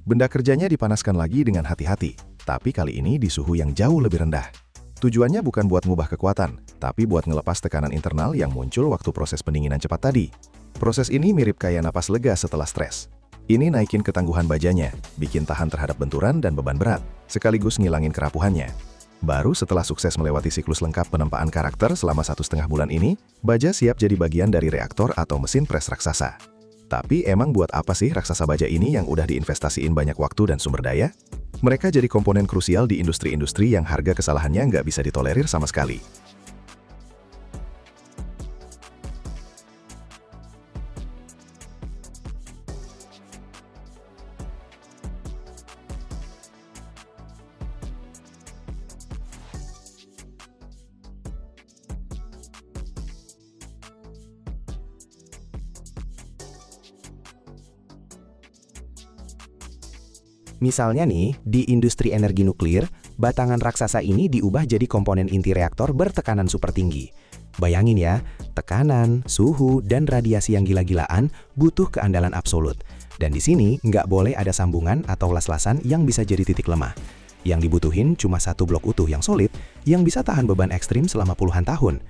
Benda kerjanya dipanaskan lagi dengan hati-hati, tapi kali ini di suhu yang jauh lebih rendah. Tujuannya bukan buat ngubah kekuatan, tapi buat ngelepas tekanan internal yang muncul waktu proses pendinginan cepat tadi. Proses ini mirip kayak napas lega setelah stres. Ini naikin ketangguhan bajanya, bikin tahan terhadap benturan dan beban berat, sekaligus ngilangin kerapuhannya. Baru setelah sukses melewati siklus lengkap penempaan karakter selama 1,5 bulan ini, baja siap jadi bagian dari reaktor atau mesin pres raksasa. Tapi emang buat apa sih raksasa baja ini yang udah diinvestasiin banyak waktu dan sumber daya? Mereka jadi komponen krusial di industri-industri yang harga kesalahannya nggak bisa ditolerir sama sekali. Misalnya nih, di industri energi nuklir, batangan raksasa ini diubah jadi komponen inti reaktor bertekanan super tinggi. Bayangin ya, tekanan, suhu, dan radiasi yang gila-gilaan butuh keandalan absolut. Dan di sini nggak boleh ada sambungan atau las-lasan yang bisa jadi titik lemah. Yang dibutuhin cuma satu blok utuh yang solid, yang bisa tahan beban ekstrim selama puluhan tahun.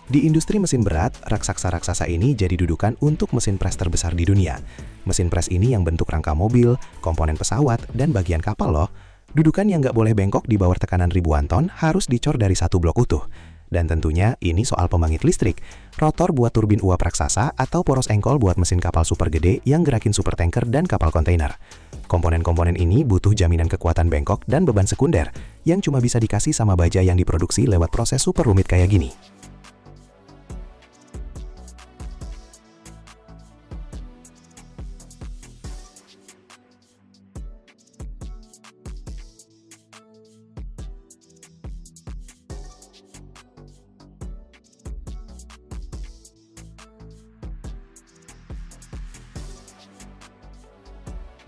Di industri mesin berat, raksasa-raksasa ini jadi dudukan untuk mesin pres terbesar di dunia. Mesin pres ini yang bentuk rangka mobil, komponen pesawat, dan bagian kapal loh. Dudukan yang nggak boleh bengkok di bawah tekanan ribuan ton harus dicor dari satu blok utuh. Dan tentunya ini soal pembangkit listrik, rotor buat turbin uap raksasa atau poros engkol buat mesin kapal super gede yang gerakin supertanker dan kapal kontainer. Komponen-komponen ini butuh jaminan kekuatan bengkok dan beban sekunder yang cuma bisa dikasih sama baja yang diproduksi lewat proses super rumit kayak gini.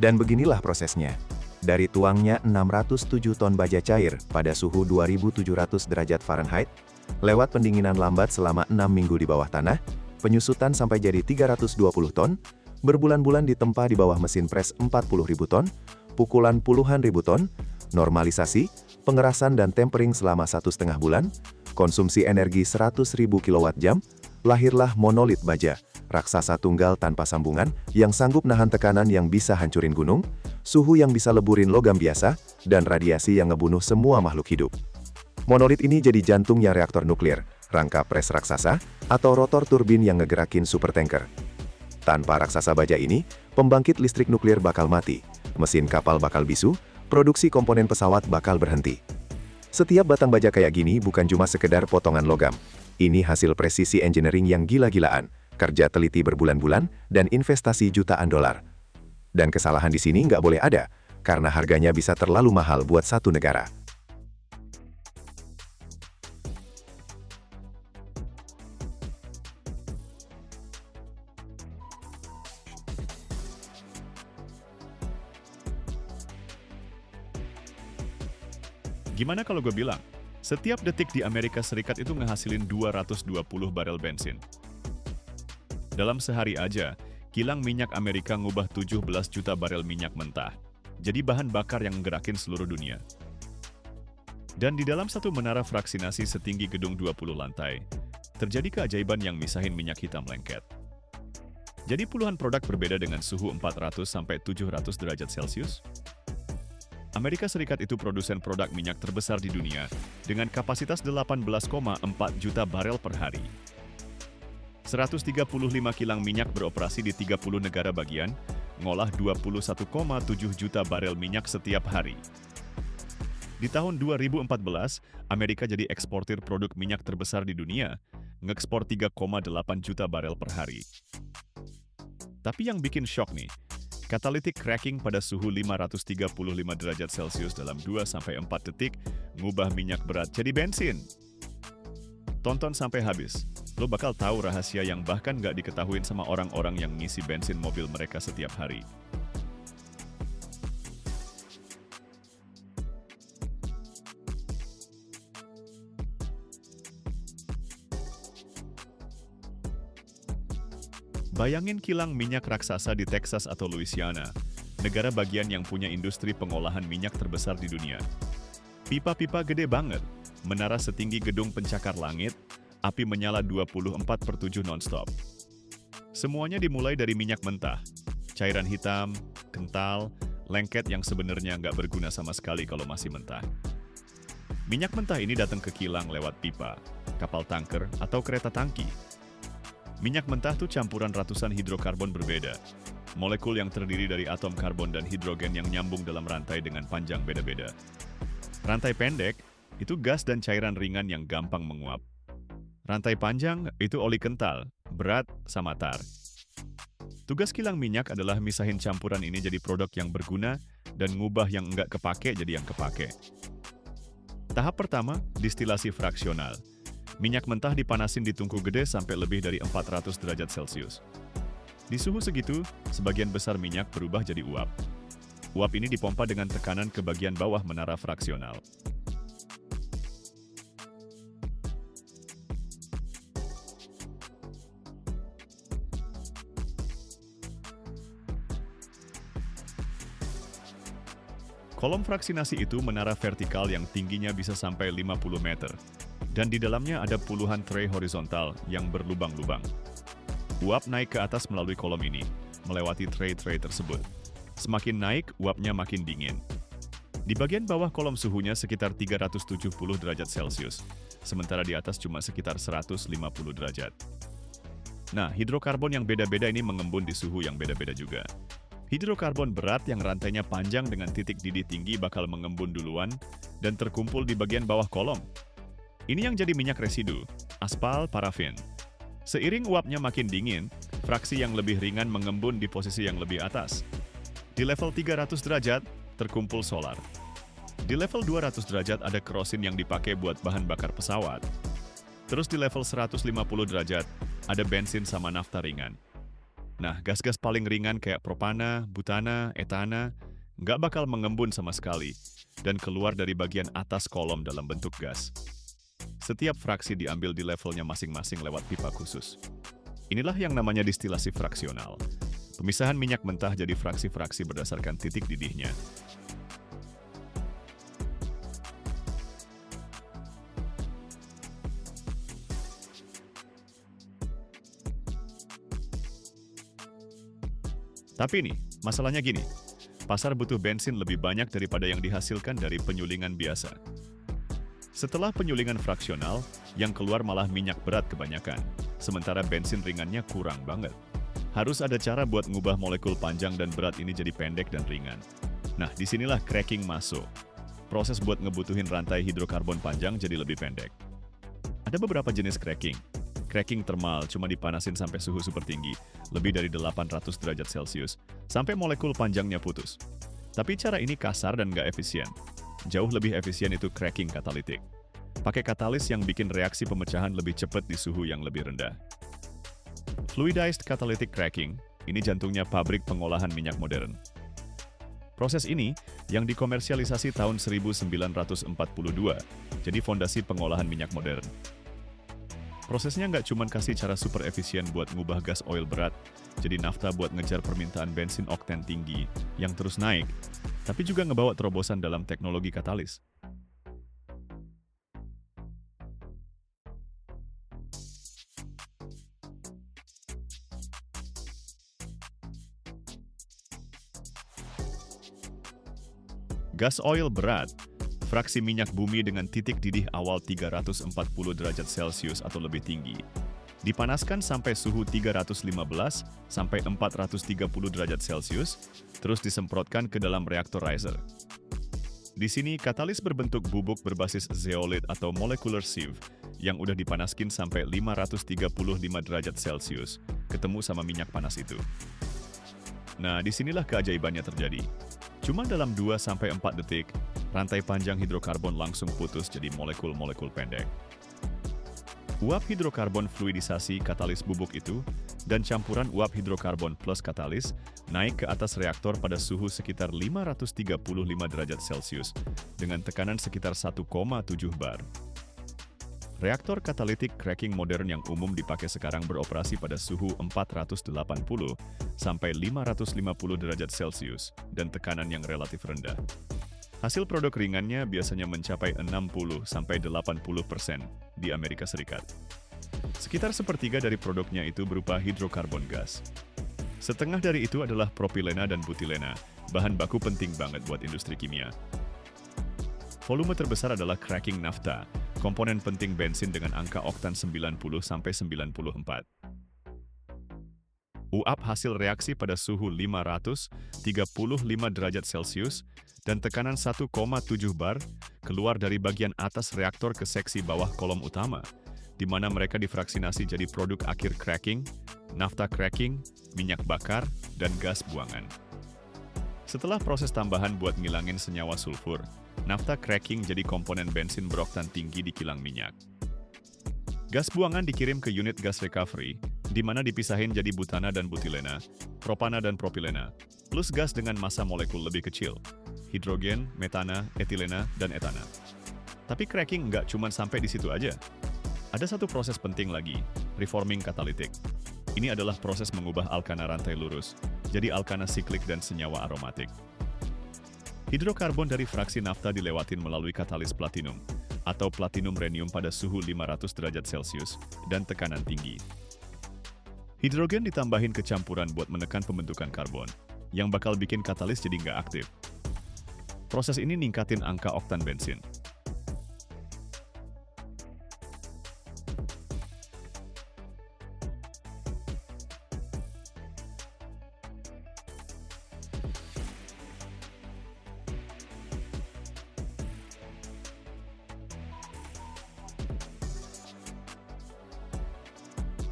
Dan beginilah prosesnya. Dari tuangnya 607 ton baja cair pada suhu 2700 derajat Fahrenheit, lewat pendinginan lambat selama 6 minggu di bawah tanah, penyusutan sampai jadi 320 ton, berbulan-bulan ditempa di bawah mesin pres 40.000 ton, pukulan puluhan ribu ton, normalisasi, pengerasan dan tempering selama 1,5 bulan, konsumsi energi 100.000 kWh, lahirlah monolit baja, raksasa tunggal tanpa sambungan yang sanggup nahan tekanan yang bisa hancurin gunung, suhu yang bisa leburin logam biasa, dan radiasi yang ngebunuh semua makhluk hidup. Monolit ini jadi jantungnya reaktor nuklir, rangka pres raksasa, atau rotor turbin yang ngegerakin supertanker. Tanpa raksasa baja ini, pembangkit listrik nuklir bakal mati, mesin kapal bakal bisu, produksi komponen pesawat bakal berhenti. Setiap batang baja kayak gini bukan cuma sekedar potongan logam. Ini hasil presisi engineering yang gila-gilaan, kerja teliti berbulan-bulan, dan investasi jutaan dolar. Dan kesalahan di sini nggak boleh ada, karena harganya bisa terlalu mahal buat satu negara. Gimana kalau gue bilang, setiap detik di Amerika Serikat itu ngehasilin 220 barel bensin. Dalam sehari aja, kilang minyak Amerika ngubah 17 juta barel minyak mentah, jadi bahan bakar yang gerakin seluruh dunia. Dan di dalam satu menara fraksinasi setinggi gedung 20 lantai, terjadi keajaiban yang misahin minyak hitam lengket. Jadi puluhan produk berbeda dengan suhu 400 sampai 700 derajat Celcius. Amerika Serikat itu produsen produk minyak terbesar di dunia dengan kapasitas 18,4 juta barel per hari. 135 kilang minyak beroperasi di 30 negara bagian, ngolah 21,7 juta barel minyak setiap hari. Di tahun 2014, Amerika jadi eksportir produk minyak terbesar di dunia, ngekspor 3,8 juta barel per hari. Tapi yang bikin shock nih, catalytic cracking pada suhu 535 derajat Celcius dalam 2-4 detik ngubah minyak berat jadi bensin. Tonton sampai habis, lo bakal tahu rahasia yang bahkan nggak diketahuin sama orang-orang yang ngisi bensin mobil mereka setiap hari. Bayangin kilang minyak raksasa di Texas atau Louisiana, negara bagian yang punya industri pengolahan minyak terbesar di dunia. Pipa-pipa gede banget, menara setinggi gedung pencakar langit, api menyala 24/7 non-stop. Semuanya dimulai dari minyak mentah, cairan hitam, kental, lengket yang sebenarnya nggak berguna sama sekali kalau masih mentah. Minyak mentah ini datang ke kilang lewat pipa, kapal tanker, atau kereta tangki. Minyak mentah tuh campuran ratusan hidrokarbon berbeda, molekul yang terdiri dari atom karbon dan hidrogen yang nyambung dalam rantai dengan panjang beda-beda. Rantai pendek itu gas dan cairan ringan yang gampang menguap. Rantai panjang itu oli kental, berat, sama tar. Tugas kilang minyak adalah misahin campuran ini jadi produk yang berguna dan ngubah yang enggak kepake jadi yang kepake. Tahap pertama, distilasi fraksional. Minyak mentah dipanasin di tungku gede sampai lebih dari 400 derajat Celcius. Di suhu segitu, sebagian besar minyak berubah jadi uap. Uap ini dipompa dengan tekanan ke bagian bawah menara fraksional. Kolom fraksinasi itu menara vertikal yang tingginya bisa sampai 50 meter, dan di dalamnya ada puluhan tray horizontal yang berlubang-lubang. Uap naik ke atas melalui kolom ini, melewati tray-tray tersebut. Semakin naik, uapnya makin dingin. Di bagian bawah kolom suhunya sekitar 370 derajat Celcius, sementara di atas cuma sekitar 150 derajat. Nah, hidrokarbon yang beda-beda ini mengembun di suhu yang beda-beda juga. Hidrokarbon berat yang rantainya panjang dengan titik didih tinggi bakal mengembun duluan dan terkumpul di bagian bawah kolom. Ini yang jadi minyak residu, aspal, parafin. Seiring uapnya makin dingin, fraksi yang lebih ringan mengembun di posisi yang lebih atas. Di level 300 derajat, terkumpul solar. Di level 200 derajat ada kerosin yang dipakai buat bahan bakar pesawat. Terus di level 150 derajat, ada bensin sama nafta ringan. Nah, gas-gas paling ringan kayak propana, butana, etana, nggak bakal mengembun sama sekali dan keluar dari bagian atas kolom dalam bentuk gas. Setiap fraksi diambil di levelnya masing-masing lewat pipa khusus. Inilah yang namanya distilasi fraksional. Pemisahan minyak mentah jadi fraksi-fraksi berdasarkan titik didihnya. Tapi nih, masalahnya gini, pasar butuh bensin lebih banyak daripada yang dihasilkan dari penyulingan biasa. Setelah penyulingan fraksional, yang keluar malah minyak berat kebanyakan, sementara bensin ringannya kurang banget. Harus ada cara buat ngubah molekul panjang dan berat ini jadi pendek dan ringan. Nah, disinilah cracking masuk. Proses buat ngebutuhin rantai hidrokarbon panjang jadi lebih pendek. Ada beberapa jenis cracking. Cracking thermal cuma dipanasin sampai suhu super tinggi, lebih dari 800 derajat Celcius, sampai molekul panjangnya putus. Tapi cara ini kasar dan nggak efisien. Jauh lebih efisien itu cracking katalitik. Pakai katalis yang bikin reaksi pemecahan lebih cepat di suhu yang lebih rendah. Fluidized catalytic cracking, ini jantungnya pabrik pengolahan minyak modern. Proses ini yang dikomersialisasi tahun 1942, jadi fondasi pengolahan minyak modern. Prosesnya nggak cuma kasih cara super efisien buat ngubah gas oil berat, jadi nafta buat ngejar permintaan bensin oktan tinggi yang terus naik, tapi juga ngebawa terobosan dalam teknologi katalis. Gas oil berat, fraksi minyak bumi dengan titik didih awal 340 derajat Celcius atau lebih tinggi. Dipanaskan sampai suhu 315 sampai 430 derajat Celcius, terus disemprotkan ke dalam reaktor riser. Di sini, katalis berbentuk bubuk berbasis zeolit atau molecular sieve yang udah dipanaskin sampai 535 derajat Celcius, ketemu sama minyak panas itu. Nah, disinilah keajaibannya terjadi. Cuma dalam 2-4 detik, rantai panjang hidrokarbon langsung putus jadi molekul-molekul pendek. Uap hidrokarbon fluidisasi katalis bubuk itu dan campuran uap hidrokarbon plus katalis naik ke atas reaktor pada suhu sekitar 535 derajat Celcius dengan tekanan sekitar 1,7 bar. Reaktor katalitik cracking modern yang umum dipakai sekarang beroperasi pada suhu 480 sampai 550 derajat Celcius dan tekanan yang relatif rendah. Hasil produk ringannya biasanya mencapai 60 sampai 80% di Amerika Serikat. Sekitar sepertiga dari produknya itu berupa hidrokarbon gas. Setengah dari itu adalah propilena dan butilena, bahan baku penting banget buat industri kimia. Volume terbesar adalah cracking nafta, komponen penting bensin dengan angka oktan 90-94. Uap hasil reaksi pada suhu 535 derajat Celcius dan tekanan 1,7 bar keluar dari bagian atas reaktor ke seksi bawah kolom utama, di mana mereka difraksinasi jadi produk akhir cracking, nafta cracking, minyak bakar, dan gas buangan. Setelah proses tambahan buat ngilangin senyawa sulfur, nafta cracking jadi komponen bensin beroktan tinggi di kilang minyak. Gas buangan dikirim ke unit gas recovery, di mana dipisahin jadi butana dan butilena, propana dan propilena, plus gas dengan massa molekul lebih kecil, hidrogen, metana, etilena, dan etana. Tapi cracking nggak cuma sampai di situ aja. Ada satu proses penting lagi, reforming katalitik. Ini adalah proses mengubah alkana rantai lurus, jadi alkana siklik dan senyawa aromatik. Hidrokarbon dari fraksi nafta dilewatin melalui katalis platinum, atau platinum rhenium pada suhu 500 derajat Celcius dan tekanan tinggi. Hidrogen ditambahin ke campuran buat menekan pembentukan karbon, yang bakal bikin katalis jadi nggak aktif. Proses ini ningkatin angka oktan bensin.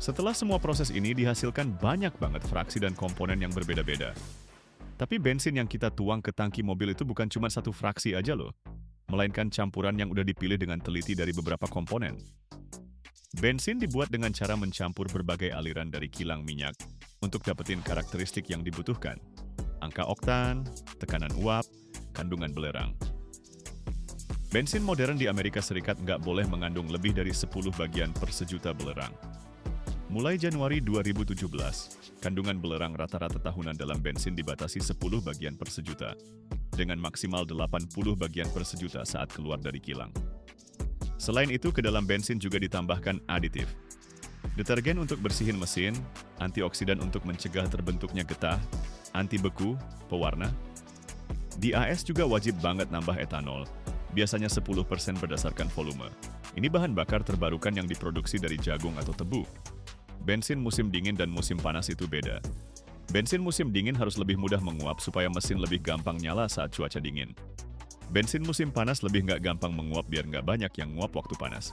Setelah semua proses ini dihasilkan banyak banget fraksi dan komponen yang berbeda-beda. Tapi bensin yang kita tuang ke tangki mobil itu bukan cuma satu fraksi aja loh, melainkan campuran yang udah dipilih dengan teliti dari beberapa komponen. Bensin dibuat dengan cara mencampur berbagai aliran dari kilang minyak untuk dapetin karakteristik yang dibutuhkan. Angka oktan, tekanan uap, kandungan belerang. Bensin modern di Amerika Serikat nggak boleh mengandung lebih dari 10 bagian per sejuta belerang. Mulai Januari 2017, kandungan belerang rata-rata tahunan dalam bensin dibatasi 10 bagian per sejuta, dengan maksimal 80 bagian per sejuta saat keluar dari kilang. Selain itu, ke dalam bensin juga ditambahkan aditif. Detergen untuk bersihin mesin, antioksidan untuk mencegah terbentuknya getah, anti beku, pewarna. Di AS juga wajib banget nambah etanol, biasanya 10% berdasarkan volume. Ini bahan bakar terbarukan yang diproduksi dari jagung atau tebu. Bensin musim dingin dan musim panas itu beda. Bensin musim dingin harus lebih mudah menguap supaya mesin lebih gampang nyala saat cuaca dingin. Bensin musim panas lebih nggak gampang menguap biar nggak banyak yang nguap waktu panas.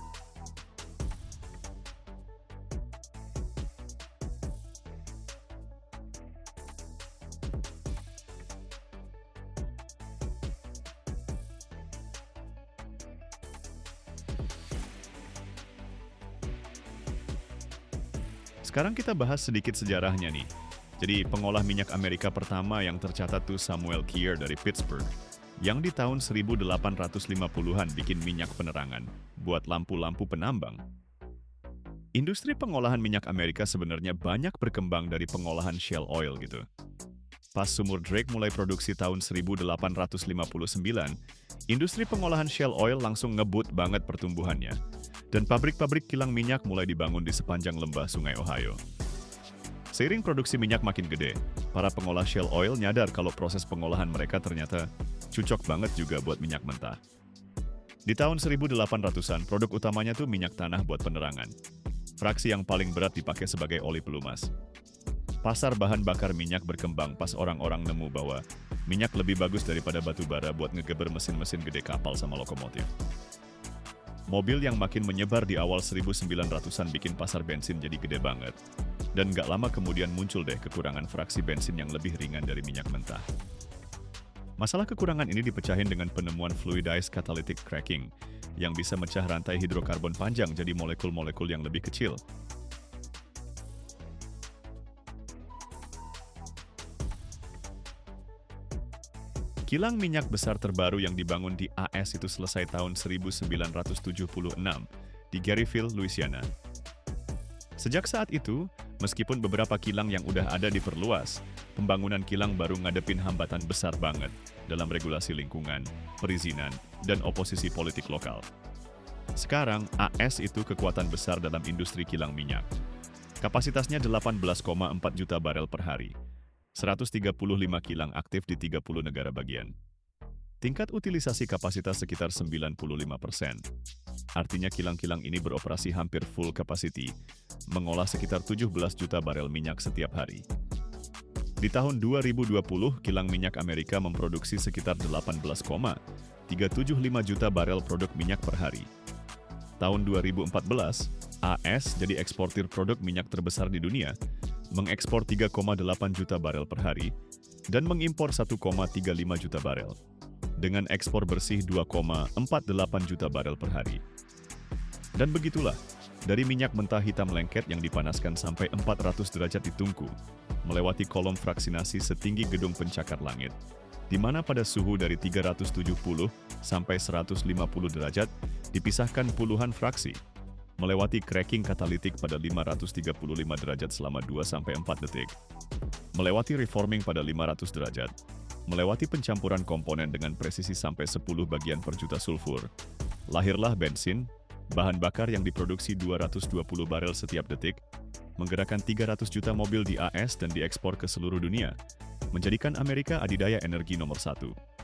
Sekarang kita bahas sedikit sejarahnya nih. Jadi pengolah minyak Amerika pertama yang tercatat tuh Samuel Kier dari Pittsburgh, yang di tahun 1850-an bikin minyak penerangan buat lampu-lampu penambang. Industri pengolahan minyak Amerika sebenarnya banyak berkembang dari pengolahan shale oil gitu. Pas sumur Drake mulai produksi tahun 1859, industri pengolahan shale oil langsung ngebut banget pertumbuhannya. Dan pabrik-pabrik kilang minyak mulai dibangun di sepanjang lembah Sungai Ohio. Seiring produksi minyak makin gede, para pengolah shale oil nyadar kalau proses pengolahan mereka ternyata cocok banget juga buat minyak mentah. Di tahun 1800-an, produk utamanya tuh minyak tanah buat penerangan. Fraksi yang paling berat dipakai sebagai oli pelumas. Pasar bahan bakar minyak berkembang pas orang-orang nemu bahwa minyak lebih bagus daripada batu bara buat ngegeber mesin-mesin gede kapal sama lokomotif. Mobil yang makin menyebar di awal 1900-an bikin pasar bensin jadi gede banget. Dan nggak lama kemudian muncul deh kekurangan fraksi bensin yang lebih ringan dari minyak mentah. Masalah kekurangan ini dipecahin dengan penemuan fluidized catalytic cracking, yang bisa mecah rantai hidrokarbon panjang jadi molekul-molekul yang lebih kecil. Kilang minyak besar terbaru yang dibangun di AS itu selesai tahun 1976, di Garyville, Louisiana. Sejak saat itu, meskipun beberapa kilang yang udah ada diperluas, pembangunan kilang baru ngadepin hambatan besar banget dalam regulasi lingkungan, perizinan, dan oposisi politik lokal. Sekarang, AS itu kekuatan besar dalam industri kilang minyak. Kapasitasnya 18,4 juta barel per hari. 135 kilang aktif di 30 negara bagian. Tingkat utilisasi kapasitas sekitar 95%. Artinya kilang-kilang ini beroperasi hampir full capacity, mengolah sekitar 17 juta barel minyak setiap hari. Di tahun 2020, kilang minyak Amerika memproduksi sekitar 18,375 juta barel produk minyak per hari. Tahun 2014, AS jadi eksportir produk minyak terbesar di dunia, mengekspor 3,8 juta barel per hari, dan mengimpor 1,35 juta barel, dengan ekspor bersih 2,48 juta barel per hari. Dan begitulah, dari minyak mentah hitam lengket yang dipanaskan sampai 400 derajat di tungku, melewati kolom fraksinasi setinggi gedung pencakar langit, di mana pada suhu dari 370 sampai 150 derajat dipisahkan puluhan fraksi, melewati cracking katalitik pada 535 derajat selama 2-4 detik, melewati reforming pada 500 derajat, melewati pencampuran komponen dengan presisi sampai 10 bagian per juta sulfur. Lahirlah bensin, bahan bakar yang diproduksi 220 barel setiap detik, menggerakkan 300 juta mobil di AS dan diekspor ke seluruh dunia, menjadikan Amerika adidaya energi nomor 1.